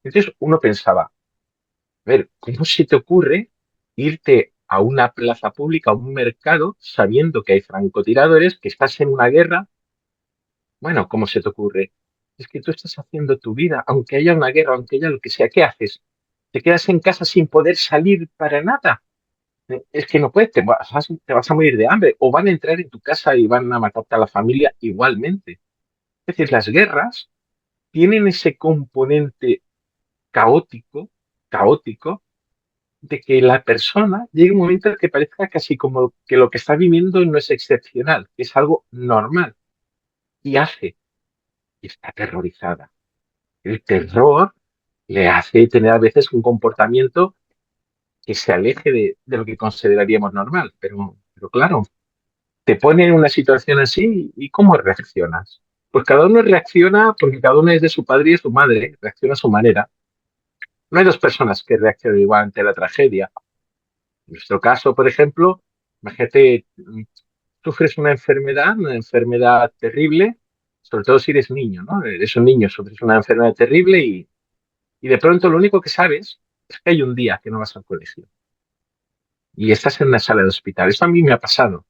Entonces uno pensaba, a ver, ¿cómo se te ocurre irte a una plaza pública, a un mercado, sabiendo que hay francotiradores, que estás en una guerra? Bueno, ¿cómo se te ocurre? Es que tú estás haciendo tu vida, aunque haya una guerra, aunque haya lo que sea, ¿qué haces? ¿Te quedas en casa sin poder salir para nada? Es que no puedes, te vas a morir de hambre o van a entrar en tu casa y van a matarte a la familia igualmente. Es decir, las guerras tienen ese componente caótico, caótico, de que la persona llegue un momento en que parezca casi como que lo que está viviendo no es excepcional, que es algo normal y hace, y está aterrorizada. El terror le hace tener a veces un comportamiento que se aleje de lo que consideraríamos normal, pero claro, te pone en una situación así y ¿cómo reaccionas? Pues cada uno reacciona porque cada uno es de su padre y de su madre, reacciona a su manera. No hay dos personas que reaccionen igual ante la tragedia. En nuestro caso, por ejemplo, imagínate, sufres una enfermedad terrible, sobre todo si eres niño, ¿no? Eres un niño, sufres una enfermedad terrible y de pronto lo único que sabes es que hay un día que no vas al colegio y estás en una sala de hospital. Eso a mí me ha pasado.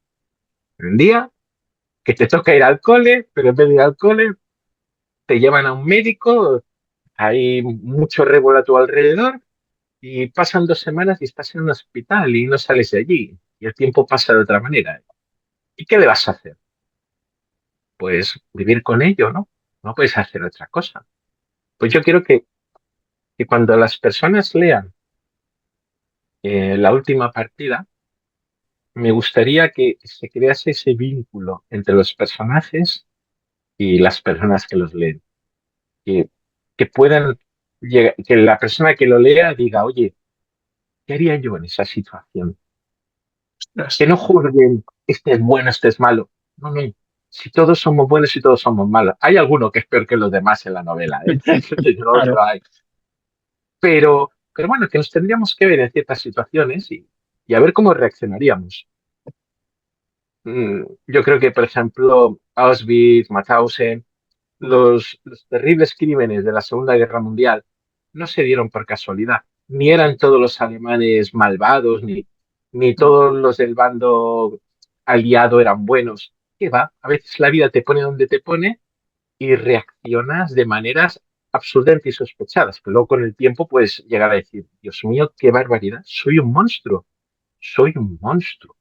Un día que te toca ir al cole, pero en vez de ir al cole, te llevan a un médico, hay mucho revuelo a tu alrededor y pasan 2 semanas y estás en un hospital y no sales de allí y el tiempo pasa de otra manera. ¿Y qué le vas a hacer? Pues vivir con ello, ¿no? No puedes hacer otra cosa. Pues yo quiero que cuando las personas lean la última partida, me gustaría que se crease ese vínculo entre los personajes y las personas que los leen. Que, que puedan que la persona que lo lea diga, oye, ¿qué haría yo en esa situación? Ostras. Que no juzguen, este es bueno, este es malo. No, no. Si todos somos buenos y todos somos malos. Hay alguno que es peor que los demás en la novela, ¿eh? Desde luego que Claro, lo hay. Pero bueno, que nos tendríamos que ver en ciertas situaciones y a ver cómo reaccionaríamos. Yo creo que, por ejemplo, Auschwitz, Mauthausen, los terribles crímenes de la Segunda Guerra Mundial no se dieron por casualidad. Ni eran todos los alemanes malvados, ni todos los del bando aliado eran buenos. ¿Qué va? A veces la vida te pone donde te pone y reaccionas de maneras absurdamente insospechadas, que luego con el tiempo puedes llegar a decir, Dios mío, qué barbaridad, soy un monstruo, soy un monstruo.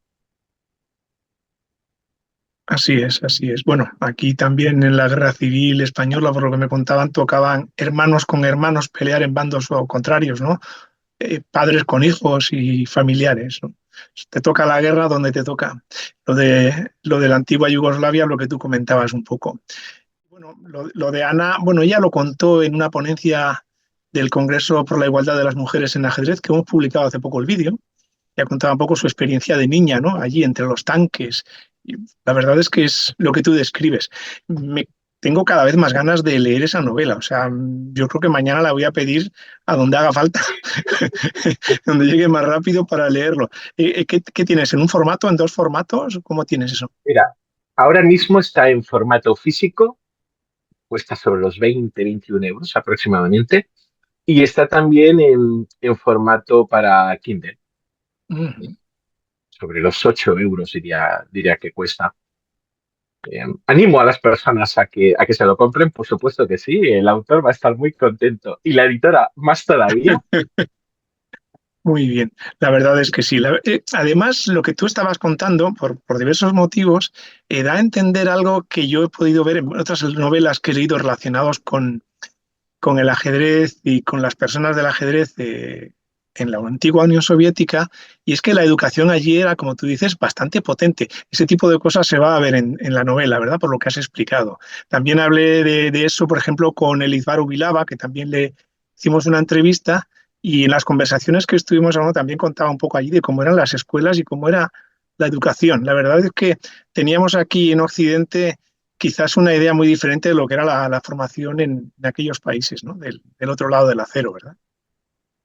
así es, así es. Bueno, aquí también en la Guerra Civil Española, por lo que me contaban, tocaban hermanos con hermanos pelear en bandos o contrarios, ¿no? Padres con hijos y familiares, ¿no? Te toca la guerra donde te toca. Lo de la antigua Yugoslavia, lo que tú comentabas un poco. Bueno, lo de Ana, bueno, ella lo contó en una ponencia del Congreso por la Igualdad de las Mujeres en Ajedrez, que hemos publicado hace poco el vídeo. Ya contaba un poco su experiencia de niña, ¿no? Allí entre los tanques. Y la verdad es que es lo que tú describes. Tengo cada vez más ganas de leer esa novela. O sea, yo creo que mañana la voy a pedir a donde haga falta, donde llegue más rápido para leerlo. ¿Qué tienes? ¿En un formato? ¿En dos formatos? ¿Cómo tienes eso? Mira, ahora mismo está en formato físico, cuesta sobre los 20, 21 € aproximadamente, y está también en formato para Kindle, Mm. sobre los 8 € diría que cuesta. Animo a las personas a que se lo compren, por supuesto que sí, el autor va a estar muy contento y la editora más todavía. Muy bien, la verdad es que sí. Además, lo que tú estabas contando, por diversos motivos, da a entender algo que yo he podido ver en otras novelas que he leído relacionados con el ajedrez y con las personas del ajedrez en la antigua Unión Soviética, y es que la educación allí era, como tú dices, bastante potente. Ese tipo de cosas se va a ver en la novela, ¿verdad? Por lo que has explicado. También hablé de eso, por ejemplo, con Elizbar Ubilaba, que también le hicimos una entrevista, y en las conversaciones que estuvimos hablando también contaba un poco allí de cómo eran las escuelas y cómo era la educación. La verdad es que teníamos aquí en Occidente quizás una idea muy diferente de lo que era la formación en aquellos países, ¿no? Del otro lado del acero, ¿verdad?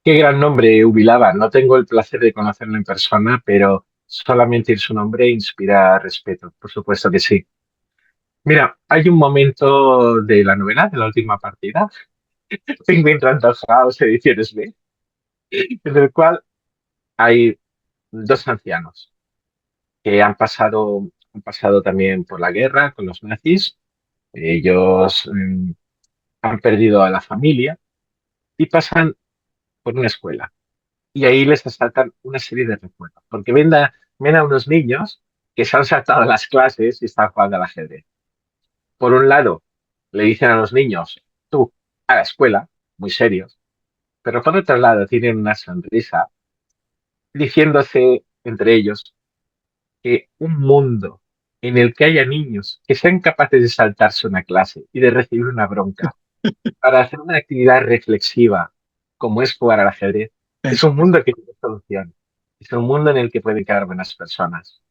Qué gran nombre, Ubilaba. No tengo el placer de conocerlo en persona, pero solamente su nombre inspira respeto, por supuesto que sí. Mira, hay un momento de la novela, de la última partida, Penguin Random House Ediciones B, en el cual hay dos ancianos que han pasado también por la guerra con los nazis. Ellos han perdido a la familia y pasan por una escuela. Y ahí les asaltan una serie de recuerdos, porque ven a unos niños que se han saltado las clases y están jugando al ajedrez. Por un lado, le dicen a los niños, tú, a la escuela, muy serios, pero por otro lado tienen una sonrisa diciéndose entre ellos que un mundo en el que haya niños que sean capaces de saltarse una clase y de recibir una bronca para hacer una actividad reflexiva como es jugar al ajedrez, es Eso. un mundo que tiene solución. Es un mundo en el que pueden quedar buenas personas.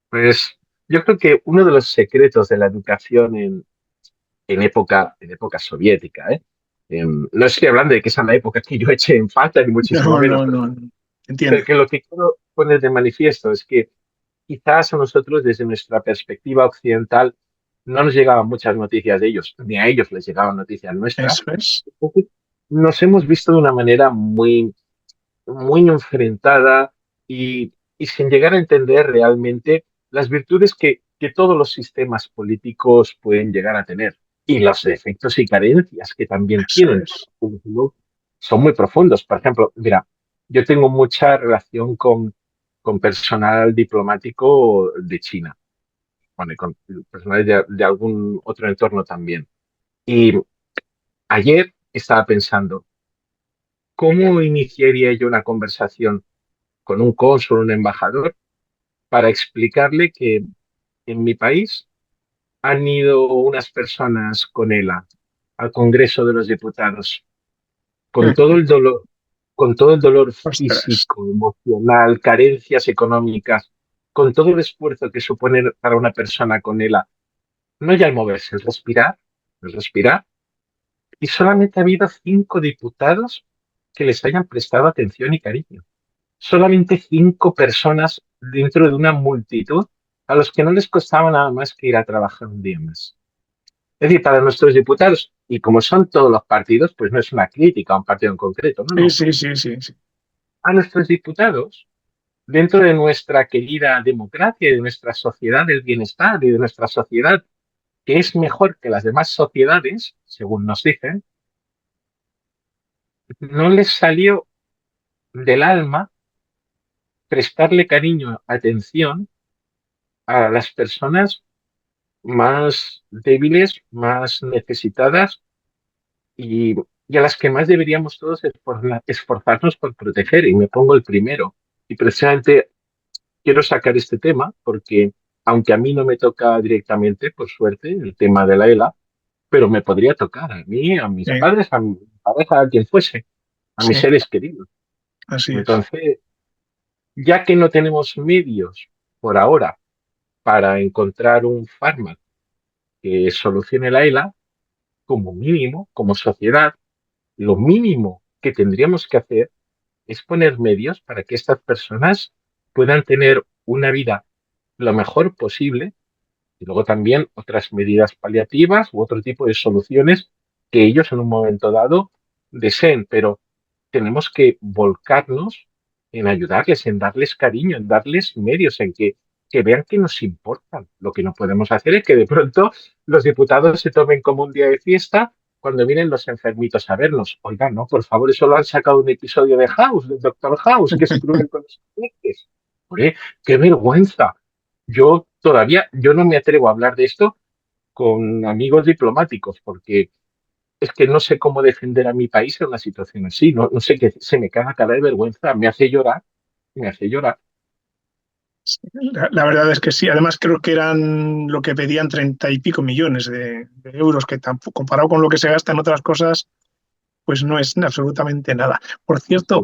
Pues yo creo que uno de los secretos de la educación en época soviética, ¿eh? No estoy hablando de que esa es la época que yo eché en falta, ni muchísimo No, menos, no, pero, no, no. Entiendo. pero que lo que quiero poner de manifiesto es que quizás a nosotros, desde nuestra perspectiva occidental, no nos llegaban muchas noticias de ellos, ni a ellos les llegaban noticias nuestras. Eso es. Entonces, nos hemos visto de una manera muy, muy enfrentada y sin llegar a entender realmente las virtudes que todos los sistemas políticos pueden llegar a tener. y los defectos y carencias que también Eso tienen es. son muy profundos. Por ejemplo, mira, yo tengo mucha relación con personal diplomático de China, bueno, y con personal de algún otro entorno también. Y ayer estaba pensando, ¿cómo iniciaría yo una conversación con un cónsul, un embajador, para explicarle que en mi país han ido unas personas con ELA al Congreso de los Diputados, con todo Mm. el dolor, con todo el dolor Ostras. físico, emocional, carencias económicas, con todo el esfuerzo que supone para una persona con ELA, no ya el moverse, el respirar, y solamente ha habido 5 diputados que les hayan prestado atención y cariño. Solamente 5 personas dentro de una multitud a los que no les costaba nada más que ir a trabajar un día más. Es decir, para nuestros diputados, y como son todos los partidos, pues no es una crítica a un partido en concreto, no, Sí, no. sí, sí, sí, sí. A nuestros diputados, dentro de nuestra querida democracia y de nuestra sociedad del bienestar y de nuestra sociedad, que es mejor que las demás sociedades, según nos dicen, no les salió del alma prestarle cariño, atención a las personas más débiles, más necesitadas y, y a las que más deberíamos todos esforzarnos por proteger. Y me pongo el primero. Y precisamente quiero sacar este tema porque, aunque a mí no me toca directamente, por suerte, el tema de la ELA, pero me podría tocar a mí, a mis Sí, padres, a mi pareja, a quien fuese, a mis sí, seres queridos. así es. Entonces, ya que no tenemos medios por ahora para encontrar un fármaco que solucione la ELA, como mínimo, como sociedad, lo mínimo que tendríamos que hacer es poner medios para que estas personas puedan tener una vida lo mejor posible y luego también otras medidas paliativas u otro tipo de soluciones que ellos en un momento dado deseen, pero tenemos que volcarnos en ayudarles, en darles cariño, en darles medios, que vean que nos importan. Lo que no podemos hacer es que de pronto los diputados se tomen como un día de fiesta cuando vienen los enfermitos a vernos. Oiga, no, por favor, eso lo han sacado un episodio de House, del Doctor House, que es cruel con los pacientes. Hombre, qué vergüenza. Yo no me atrevo a hablar de esto con amigos diplomáticos, porque es que no sé cómo defender a mi país en una situación así. No, no sé qué, se me caga cara de vergüenza, me hace llorar, me hace llorar. La verdad es que sí. Además, creo que eran lo que pedían 30 y pico millones de euros, que tampoco, comparado con lo que se gasta en otras cosas, pues no es absolutamente nada. Por cierto,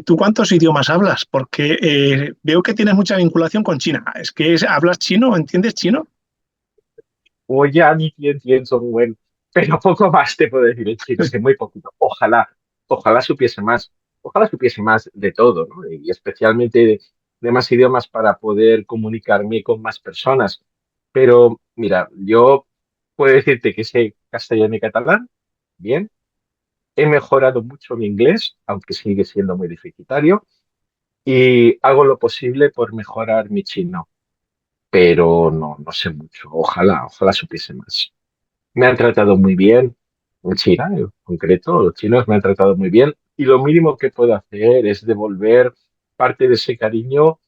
¿tú cuántos idiomas hablas? Porque veo que tienes mucha vinculación con China. ¿Es que hablas chino? ¿Entiendes chino? O ya ni pienso, bueno, pero poco más te puedo decir en chino, sé muy poquito. Ojalá ojalá supiese más de todo, ¿no? Y especialmente de más idiomas para poder comunicarme con más personas. Pero mira, yo puedo decirte que sé castellano y catalán, bien. He mejorado mucho mi inglés, aunque sigue siendo muy deficitario, y hago lo posible por mejorar mi chino, pero no, no sé mucho. Ojalá supiese más. Me han tratado muy bien en China, en concreto, los chinos me han tratado muy bien, y lo mínimo que puedo hacer es devolver parte de ese cariño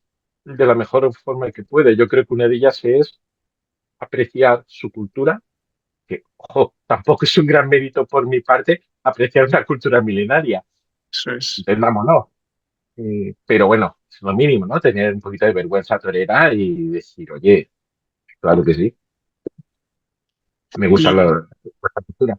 de la mejor forma que pueda. Yo creo que una de ellas es apreciar su cultura, que, ojo, tampoco es un gran mérito por mi parte apreciar una cultura milenaria, Eso es. entendámonos. Pero bueno, es lo mínimo, ¿no? Tener un poquito de vergüenza torera y decir, oye, claro que sí, me gusta ¿Y, la cultura.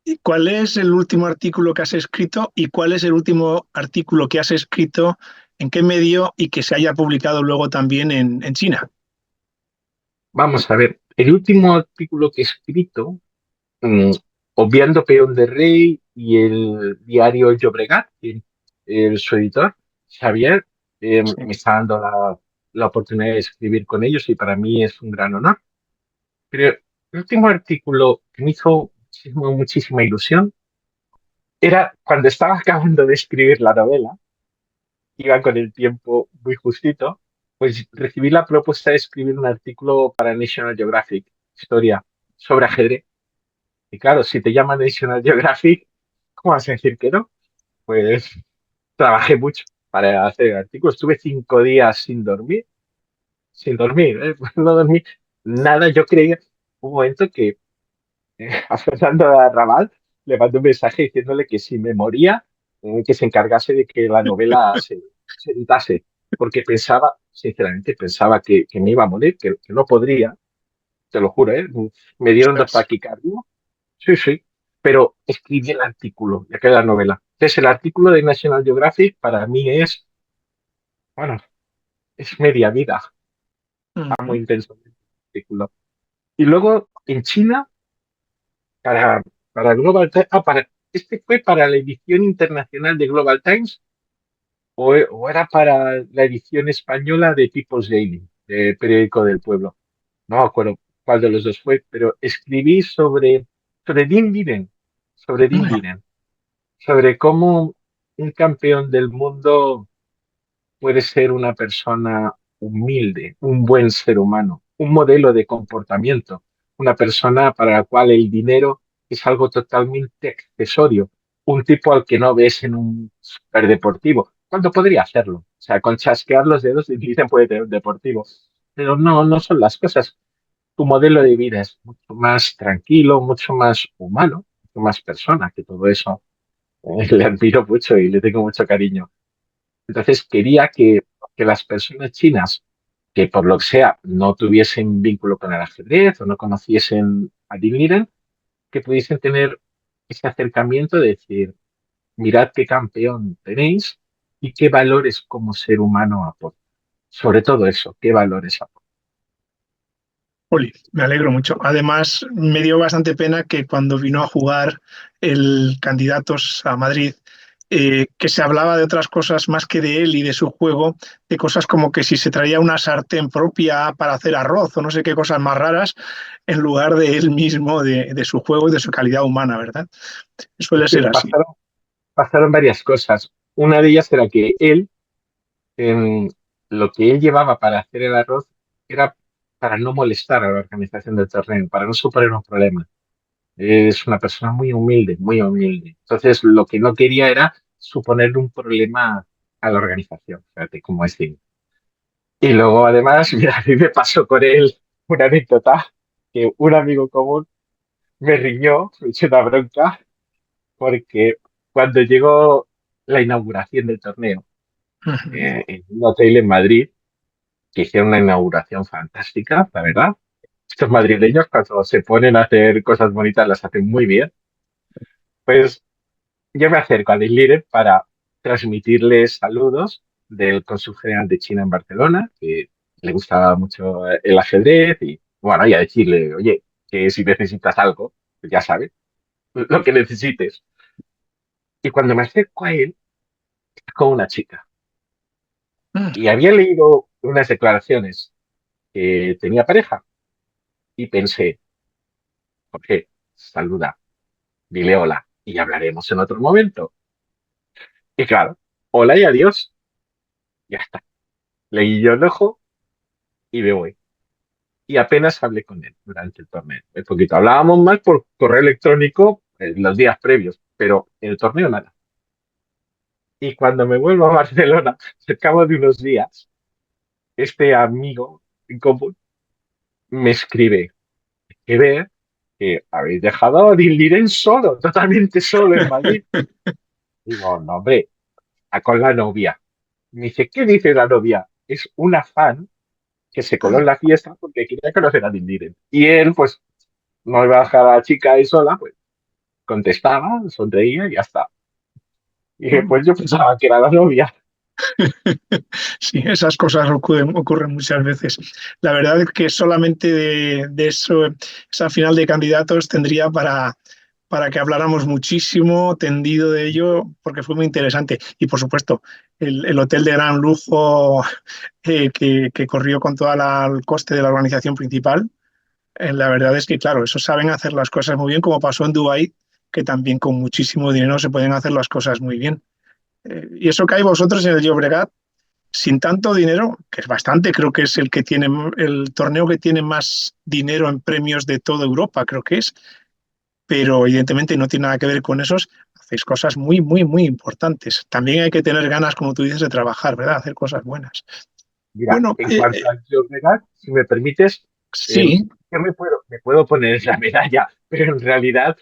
y cuál es el último artículo que has escrito y cuál es el último artículo que has escrito en qué medio y que se haya publicado luego también en China? Vamos a ver, el último artículo que he escrito, mm, obviando Peón de Rey y el diario El Llobregat, que su editor, Xavier, Sí. me está dando la oportunidad de escribir con ellos y para mí es un gran honor. Pero el último artículo que me hizo muchísima ilusión era cuando estaba acabando de escribir la novela, iba con el tiempo muy justito, pues recibí la propuesta de escribir un artículo para National Geographic, historia, sobre ajedrez. Y claro, si te llama National Geographic, ¿cómo vas a decir que no? Pues trabajé mucho para hacer el artículo. Estuve 5 días sin dormir, ¿eh? No dormí nada. Yo creía un momento que a Fernando Arrabal le mandé un mensaje diciéndole que si me moría, que se encargase de que la novela se editase, porque pensaba, sinceramente, pensaba que me iba a morir, que no podría, te lo juro, ¿eh? Me dieron dos Ostras. taquicardia, sí, sí, pero escribí el artículo, ya que la novela. Entonces, el artículo de National Geographic para mí es, bueno, es media vida, está muy Ujú. intenso el artículo. Y luego, en China, para, para Global Times, este fue para la edición internacional de Global Times o era para la edición española de People's Daily, de Periódico del Pueblo. No me acuerdo cuál de los dos fue, pero escribí sobre Dean Linden, sobre Dean Linden, sobre cómo un campeón del mundo puede ser una persona humilde, un buen ser humano, un modelo de comportamiento, una persona para la cual el dinero es algo totalmente accesorio, un tipo al que no ves en un superdeportivo, cuando podría hacerlo. O sea, con chasquear los dedos dicen puede tener un deportivo, pero no, no son las cosas. Tu modelo de vida es mucho más tranquilo, mucho más humano, mucho más persona que todo eso. Le admiro mucho y le tengo mucho cariño. Entonces quería que las personas chinas que por lo que sea no tuviesen vínculo con el ajedrez o no conociesen a Dean Liren, que pudiesen tener ese acercamiento de decir, mirad qué campeón tenéis y qué valores como ser humano aporta. Sobre todo eso, qué valores aporta. Oli, me alegro mucho. Además, me dio bastante pena que cuando vino a jugar el Candidatos a Madrid, que se hablaba de otras cosas más que de él y de su juego, de cosas como que si se traía una sartén propia para hacer arroz o no sé qué cosas más raras, en lugar de él mismo, de su juego y de su calidad humana, ¿verdad? Suele Sí, ser así. pasaron varias cosas. Una de ellas era que él, em, lo que él llevaba para hacer el arroz era para no molestar a la organización del torneo, para no suponer un problema. Es una persona muy humilde, muy humilde. Entonces, lo que no quería era suponer un problema a la organización. Fíjate cómo es. Y luego, además, mira, a mí me pasó con él una anécdota que un amigo común me riñó, me echó una bronca, porque cuando llegó la inauguración del torneo Ujú. en un hotel en Madrid, que hicieron una inauguración fantástica, la verdad. Estos madrileños, cuando se ponen a hacer cosas bonitas, las hacen muy bien. Pues yo me acerco a Líder para transmitirle saludos del cónsul general de China en Barcelona, que le gustaba mucho el ajedrez y, bueno, y a decirle, oye, que si necesitas algo, pues ya sabes, lo que necesites. Y cuando me acerco a él, con una chica, y había leído unas declaraciones que tenía pareja, y pensé, Jorge, saluda, dile hola, y hablaremos en otro momento. Y claro, hola y adiós, ya está. Leí yo el ojo y me voy. Y apenas hablé con él durante el torneo. Un poquito. Hablábamos más por correo electrónico en los días previos, pero en el torneo nada. Y cuando me vuelvo a Barcelona, al cabo de unos días, este amigo en común me escribe que ver que habéis dejado a Liren solo, totalmente solo en Madrid. Digo, no, hombre, está con la novia. Me dice, ¿qué dice la novia? Es una fan que se coló en la fiesta porque quería conocer a Liren. Y él, pues, no iba a dejar a la chica ahí sola, pues contestaba, sonreía y ya está. Y dije, pues yo pensaba que era la novia. Sí, esas cosas ocurren muchas veces. La verdad es que solamente de eso, esa final de candidatos tendría para que habláramos muchísimo, tendido de ello, porque fue muy interesante. Y por supuesto, el hotel de gran lujo que corrió con todo el coste de la organización principal, la verdad es que, claro, eso saben hacer las cosas muy bien, como pasó en Dubái, que también con muchísimo dinero se pueden hacer las cosas muy bien. Y eso que hay vosotros en el Llobregat, sin tanto dinero, que es bastante, creo que es el que tiene el torneo que tiene más dinero en premios de toda Europa, creo que es. pero evidentemente no tiene nada que ver con esos. Hacéis cosas muy, muy, muy importantes. También hay que tener ganas, como tú dices, de trabajar, ¿verdad? Hacer cosas buenas. Mira, Bueno, en cuanto al Llobregat, si me permites, sí, yo me puedo poner la medalla, pero en realidad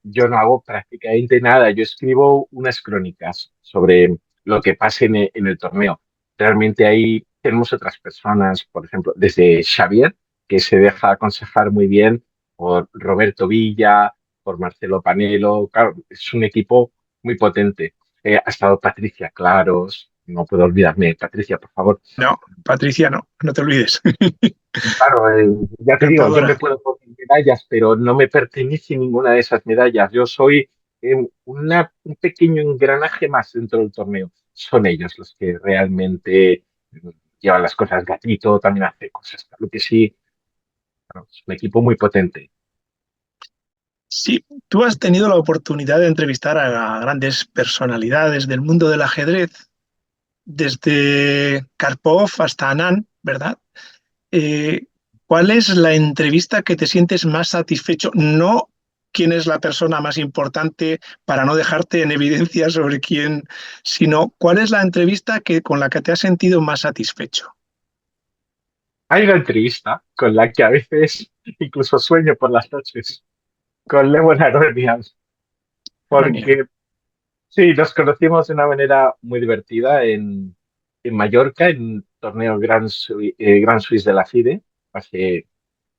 yo no hago prácticamente nada. Yo escribo unas crónicas sobre lo que pase en el torneo. Realmente ahí tenemos otras personas, por ejemplo, desde Xavier, que se deja aconsejar muy bien por Roberto Villa, por Marcelo Panelo. Claro, es un equipo muy potente. Ha estado Patricia Claros, no puedo olvidarme. Patricia, por favor. no, Patricia, no, no te olvides. Claro, ya te digo, yo me Cantadora. puedo poner medallas, pero no me pertenece ninguna de esas medallas. Yo soy un pequeño engranaje más dentro del torneo. Son ellos los que realmente llevan las cosas. Gatito también hace cosas, claro que sí. Claro, es un equipo muy potente. Sí, tú has tenido la oportunidad de entrevistar a grandes personalidades del mundo del ajedrez, desde Karpov hasta Anand, ¿verdad? Eh, ¿Cuál es la entrevista que te sientes más satisfecho? No quién es la persona más importante para no dejarte en evidencia sobre quién, sino cuál es la entrevista con la que te has sentido más satisfecho. Hay una entrevista con la que a veces incluso sueño por las noches con Lewin Aronian, Aronian. porque sí, nos conocimos de una manera muy divertida en Mallorca, en un torneo Grand Suisse de la FIDE. Hace,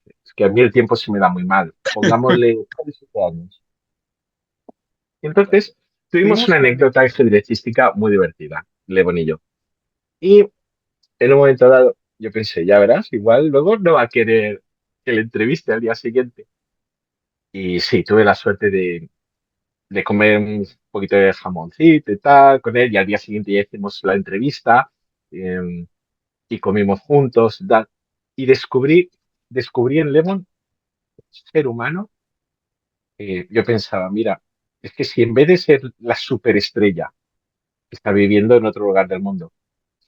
es que a mí el tiempo se me da muy mal. Pongámosle 7 años. Y entonces tuvimos una anécdota ajedrecística muy divertida, Levon y yo. Y en un momento dado, yo pensé, ya verás, igual luego no va a querer que le entreviste al día siguiente. Y sí, tuve la suerte de comer un poquito de jamoncito y tal con él, y al día siguiente ya hicimos la entrevista eh, y comimos juntos, tal. Y descubrí en Lemon ser humano. Yo pensaba, mira, es que si en vez de ser la superestrella que está viviendo en otro lugar del mundo,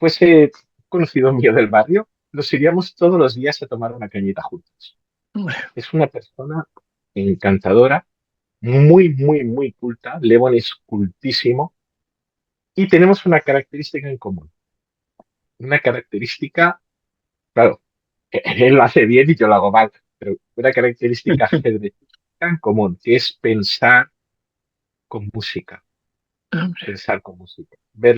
fuese conocido mío del barrio, nos iríamos todos los días a tomar una cañita juntos. Es una persona encantadora, muy, muy, muy culta. Lemon es cultísimo. Y tenemos una característica en común. Una característica, claro, él lo hace bien y yo lo hago mal, pero una característica ajedrecística en común, que es pensar con música, pensar con música, ver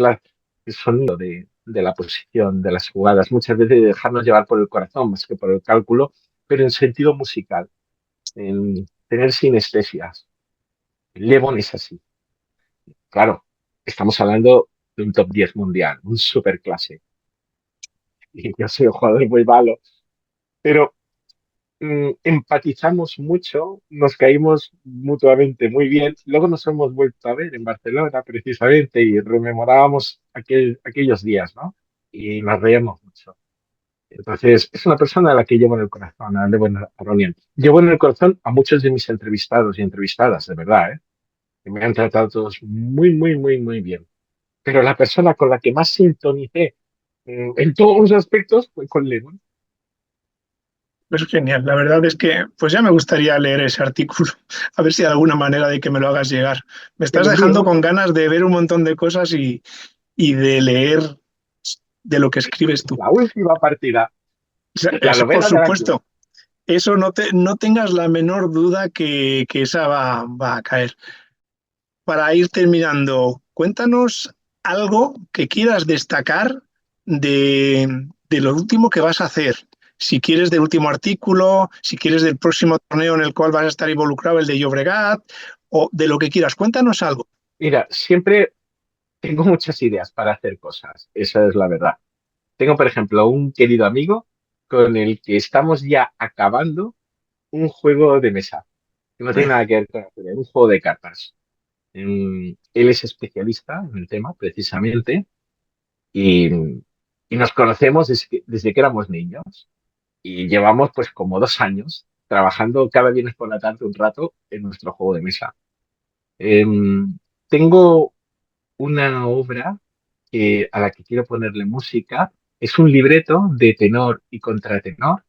el sonido de la posición, de las jugadas, muchas veces dejarnos llevar por el corazón más que por el cálculo, pero en sentido musical, en tener sinestesias. Levon es así. Claro, estamos hablando de un top 10 mundial, un superclase. Y yo soy un jugador muy malo, pero empatizamos mucho, nos caímos mutuamente muy bien. Luego nos hemos vuelto a ver en Barcelona precisamente y rememorábamos aquellos días, ¿no? Y nos reíamos mucho. Entonces, es una persona a la que llevo en el corazón, a Lewin Aronian. Llevo en el corazón a muchos de mis entrevistados y entrevistadas, de verdad, ¿eh? Que me han tratado todos muy, muy, muy, muy bien. Pero la persona con la que más sintonicé en todos los aspectos fue con Lewin. Es genial. La verdad es que pues ya me gustaría leer ese artículo, a ver si hay alguna manera de que me lo hagas llegar. Me Te estás lo dejando envío. con ganas de ver un montón de cosas y de leer de lo que escribes tú. La última partida, O sea, la por novela de la clase. supuesto, eso no tengas la menor duda que esa va a caer. Para ir terminando, cuéntanos algo que quieras destacar de lo último que vas a hacer. Si quieres del último artículo, si quieres del próximo torneo en el cual vas a estar involucrado, el de Llobregat, o de lo que quieras. Cuéntanos algo. Mira, siempre tengo muchas ideas para hacer cosas, esa es la verdad. Tengo, por ejemplo, un querido amigo con el que estamos ya acabando un juego de mesa, que no tiene nada que ver con ajedrez, un juego de cartas. Él es especialista en el tema, precisamente, y, y nos conocemos desde que éramos niños. Y llevamos pues como 2 años trabajando cada viernes por la tarde un rato en nuestro juego de mesa. Tengo una obra a la que quiero ponerle música. Es un libreto de tenor y contratenor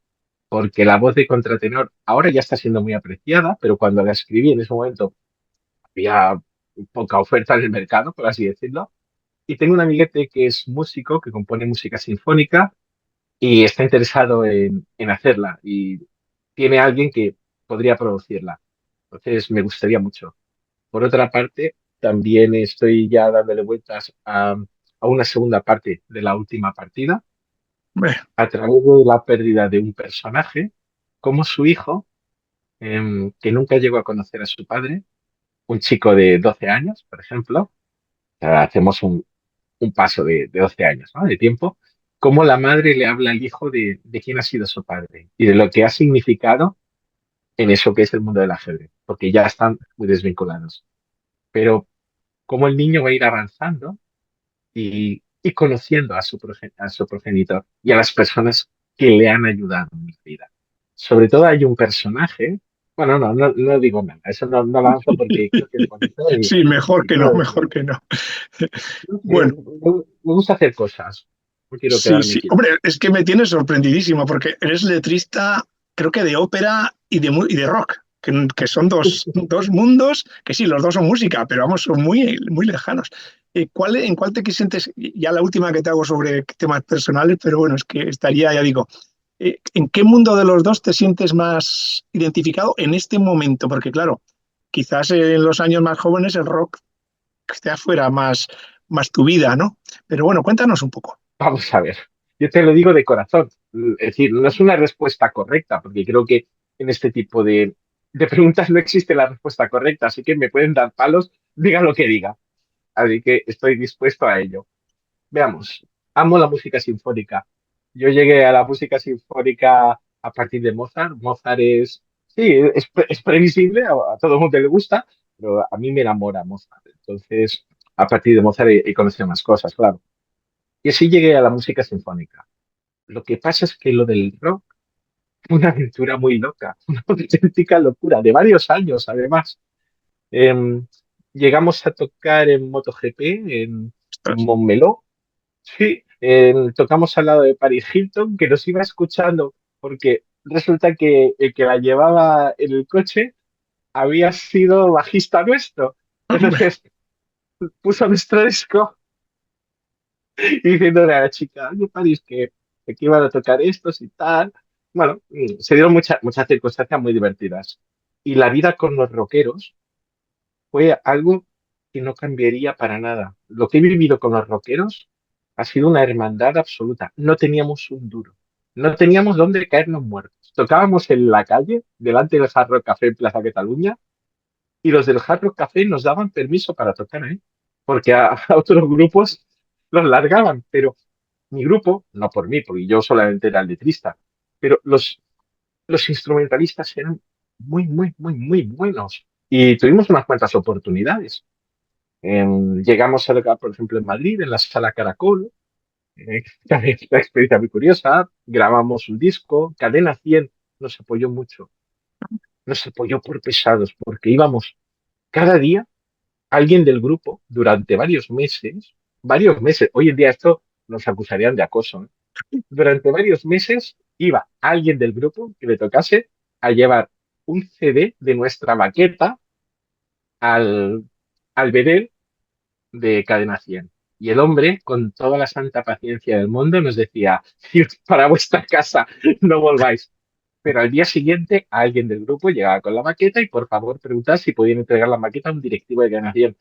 porque la voz de contratenor ahora ya está siendo muy apreciada, pero cuando la escribí en ese momento había poca oferta en el mercado, por así decirlo. Y tengo un amiguete que es músico, que compone música sinfónica y está interesado en hacerla y tiene alguien que podría producirla. Entonces me gustaría mucho. Por otra parte, también estoy ya dándole vueltas a una segunda parte de la última partida Hombre, a través de la pérdida de un personaje, como su hijo, que nunca llegó a conocer a su padre, un chico de 12 años, por ejemplo. O sea, hacemos un paso de 12 años, ¿no? De tiempo, cómo la madre le habla al hijo de quién ha sido su padre y de lo que ha significado en eso que es el mundo del ajedrez, porque ya están muy desvinculados. Pero cómo el niño va a ir avanzando y conociendo a su progenitor y a las personas que le han ayudado en la vida. Sobre todo hay un personaje, bueno, no digo nada, eso no lo avanzo porque creo que es bonito sí, mejor y que no, quiero mejor decirlo. que no. No sé, Bueno, me gusta hacer cosas, no quiero sí, quedarme sí. quieto. Hombre, es que me tienes sorprendidísimo porque eres letrista, creo que de ópera y de rock, que son dos mundos que sí, los dos son música, pero vamos, son muy, muy lejanos. En cuál te sientes? Ya la última que te hago sobre temas personales, pero bueno, es que estaría, ya digo, ¿en qué mundo de los dos te sientes más identificado en este momento? Porque claro, quizás en los años más jóvenes el rock esté afuera más tu vida, ¿no? Pero bueno, cuéntanos un poco. Vamos a ver, yo te lo digo de corazón, es decir, no es una respuesta correcta, porque creo que en este tipo de preguntas no existe la respuesta correcta, así que me pueden dar palos, diga lo que diga. Así que estoy dispuesto a ello. Veamos, amo la música sinfónica. Yo llegué a la música sinfónica a partir de Mozart. Mozart es, sí, es previsible, a todo el mundo le gusta, pero a mí me enamora Mozart. Entonces, a partir de Mozart he conocido más cosas, claro. Y así llegué a la música sinfónica. Lo que pasa es que lo del rock fue una aventura muy loca, una auténtica locura, de varios años además. Em, Llegamos a tocar en MotoGP, en Ostras. Montmeló. Sí, tocamos al lado de Paris Hilton, que nos iba escuchando, porque resulta que el que la llevaba en el coche había sido bajista nuestro. Hombre, Entonces puso nuestro disco y diciéndole a la chica, oye, Paris, que aquí iban a tocar estos y tal. Bueno, se dieron muchas circunstancias muy divertidas. Y la vida con los rockeros fue algo que no cambiaría para nada. Lo que he vivido con los rockeros ha sido una hermandad absoluta. No teníamos un duro. No teníamos dónde caernos muertos. Tocábamos en la calle, delante del Hard Rock Café en Plaza Cataluña, y los del Hard Rock Café nos daban permiso para tocar ahí, porque a otros grupos los largaban, pero mi grupo, no por mí, porque yo solamente era el letrista, pero los instrumentalistas eran muy buenos. Y tuvimos unas cuantas oportunidades. Llegamos a tocar, por ejemplo, en Madrid, en la Sala Caracol, también una experiencia muy curiosa. Grabamos un disco, Cadena 100 nos apoyó mucho, nos apoyó por pesados, porque íbamos cada día, alguien del grupo, durante varios meses, hoy en día esto nos acusarían de acoso, ¿eh? Durante varios meses iba alguien del grupo que le tocase a llevar un CD de nuestra maqueta al, al Bedel de Cadena 100. Y el hombre, con toda la santa paciencia del mundo, nos decía, "Id para vuestra casa, no volváis". Pero al día siguiente, alguien del grupo llegaba con la maqueta y por favor preguntaba si podían entregar la maqueta a un directivo de Cadena 100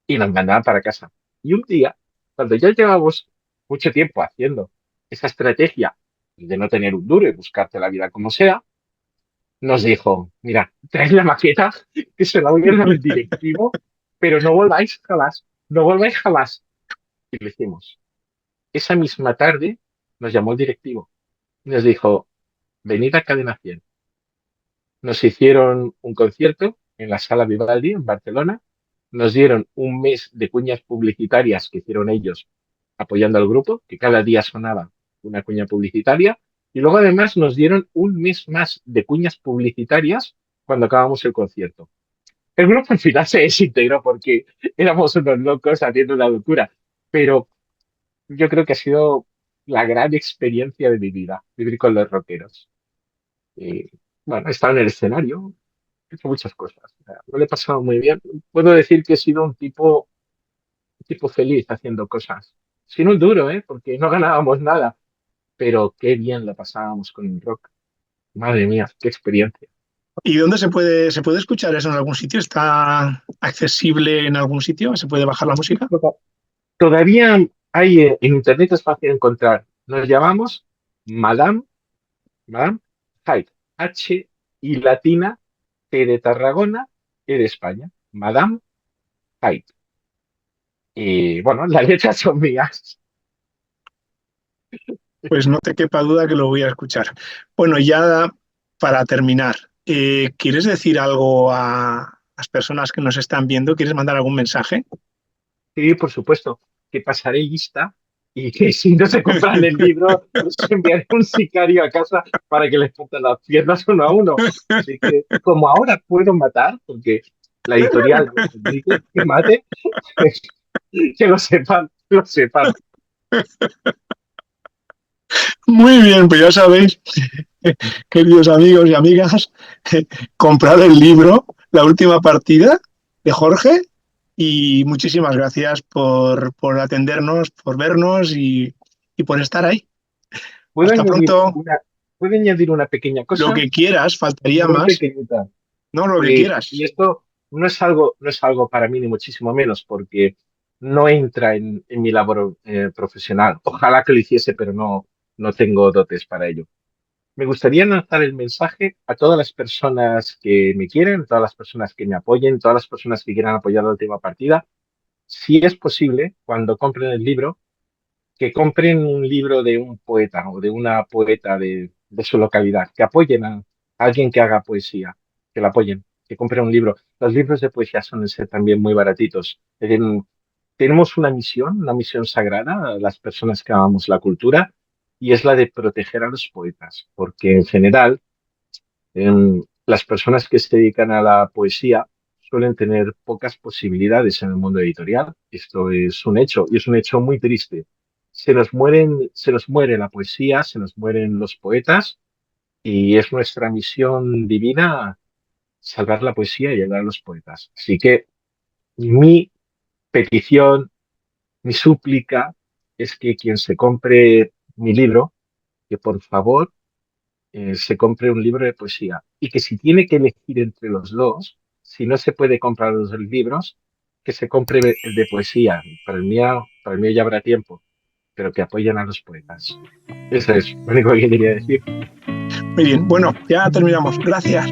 y nos mandaban para casa. Y un día, cuando ya llevamos mucho tiempo haciendo esa estrategia de no tener un duro y buscarte la vida como sea, nos dijo, mira, traed la maqueta que se la voy a dar al directivo, pero no volváis jamás, no volváis jamás. Y lo hicimos. Esa misma tarde nos llamó el directivo y nos dijo, venid a Cadena 100. Nos hicieron un concierto en la Sala Vivaldi en Barcelona, nos dieron un mes de cuñas publicitarias que hicieron ellos apoyando al grupo, que cada día sonaba una cuña publicitaria, y luego además nos dieron un mes más de cuñas publicitarias cuando acabamos el concierto. El grupo al final se desintegró porque éramos unos locos haciendo una locura, pero yo creo que ha sido la gran experiencia de mi vida, vivir con los rockeros. bueno, he estado en el escenario, he hecho muchas cosas. O sea, me lo he pasado muy bien. Puedo decir que he sido un tipo feliz haciendo cosas. Sin un duro, ¿eh? Porque no ganábamos nada, pero qué bien lo pasábamos con el rock. Madre mía, qué experiencia. ¿Y dónde se puede escuchar eso en algún sitio? ¿Está accesible en algún sitio? ¿Se puede bajar la música? Todavía hay en internet es fácil encontrar. Nos llamamos Madame, Madame Hyde. H y latina, T de Tarragona, E de España. Madame Hyde. Y bueno, las letras son mías. Pues no te quepa duda que lo voy a escuchar. Bueno, ya para terminar, ¿quieres decir algo a las personas que nos están viendo? ¿Quieres mandar algún mensaje? Sí, por supuesto, que pasaré lista y que si no se compran el libro, les enviaré un sicario a casa para que les pongan las piernas uno a uno. Así que, como ahora puedo matar, porque la editorial me permite que mate, que lo sepan, lo sepan. Muy bien, pues ya sabéis, queridos amigos y amigas, comprad el libro, La última partida de Jorge, y muchísimas gracias por atendernos, por vernos y por estar ahí. ¿Puedo Hasta añadir pronto. puedo añadir una pequeña Lo cosa? que quieras, faltaría Muy más. pequeñita. No, lo que Y quieras. esto no es algo para mí, ni muchísimo menos, porque no entra en mi labor profesional. Ojalá que lo hiciese, pero no tengo dotes para ello. Me gustaría lanzar el mensaje a todas las personas que me quieren, todas las personas que me apoyen, todas las personas que quieran apoyar la última partida. Si es posible, cuando compren el libro, que compren un libro de un poeta o de una poeta de su localidad, que apoyen a alguien que haga poesía, que la apoyen, que compren un libro. Los libros de poesía suelen ser también muy baratitos. Tenemos una misión sagrada, las personas que amamos la cultura, y es la de proteger a los poetas, porque en general las personas que se dedican a la poesía suelen tener pocas posibilidades en el mundo editorial. Esto es un hecho y es un hecho muy triste. Se nos muere la poesía, se nos mueren los poetas y es nuestra misión divina salvar la poesía y ayudar a los poetas. Así que mi petición, mi súplica es que quien se compre mi libro, que por favor se compre un libro de poesía y que si tiene que elegir entre los dos, si no se puede comprar los dos libros, que se compre el de poesía. Para el mío ya habrá tiempo, pero que apoyen a los poetas. Eso es lo único que quería decir. Muy bien, bueno, ya terminamos. Gracias.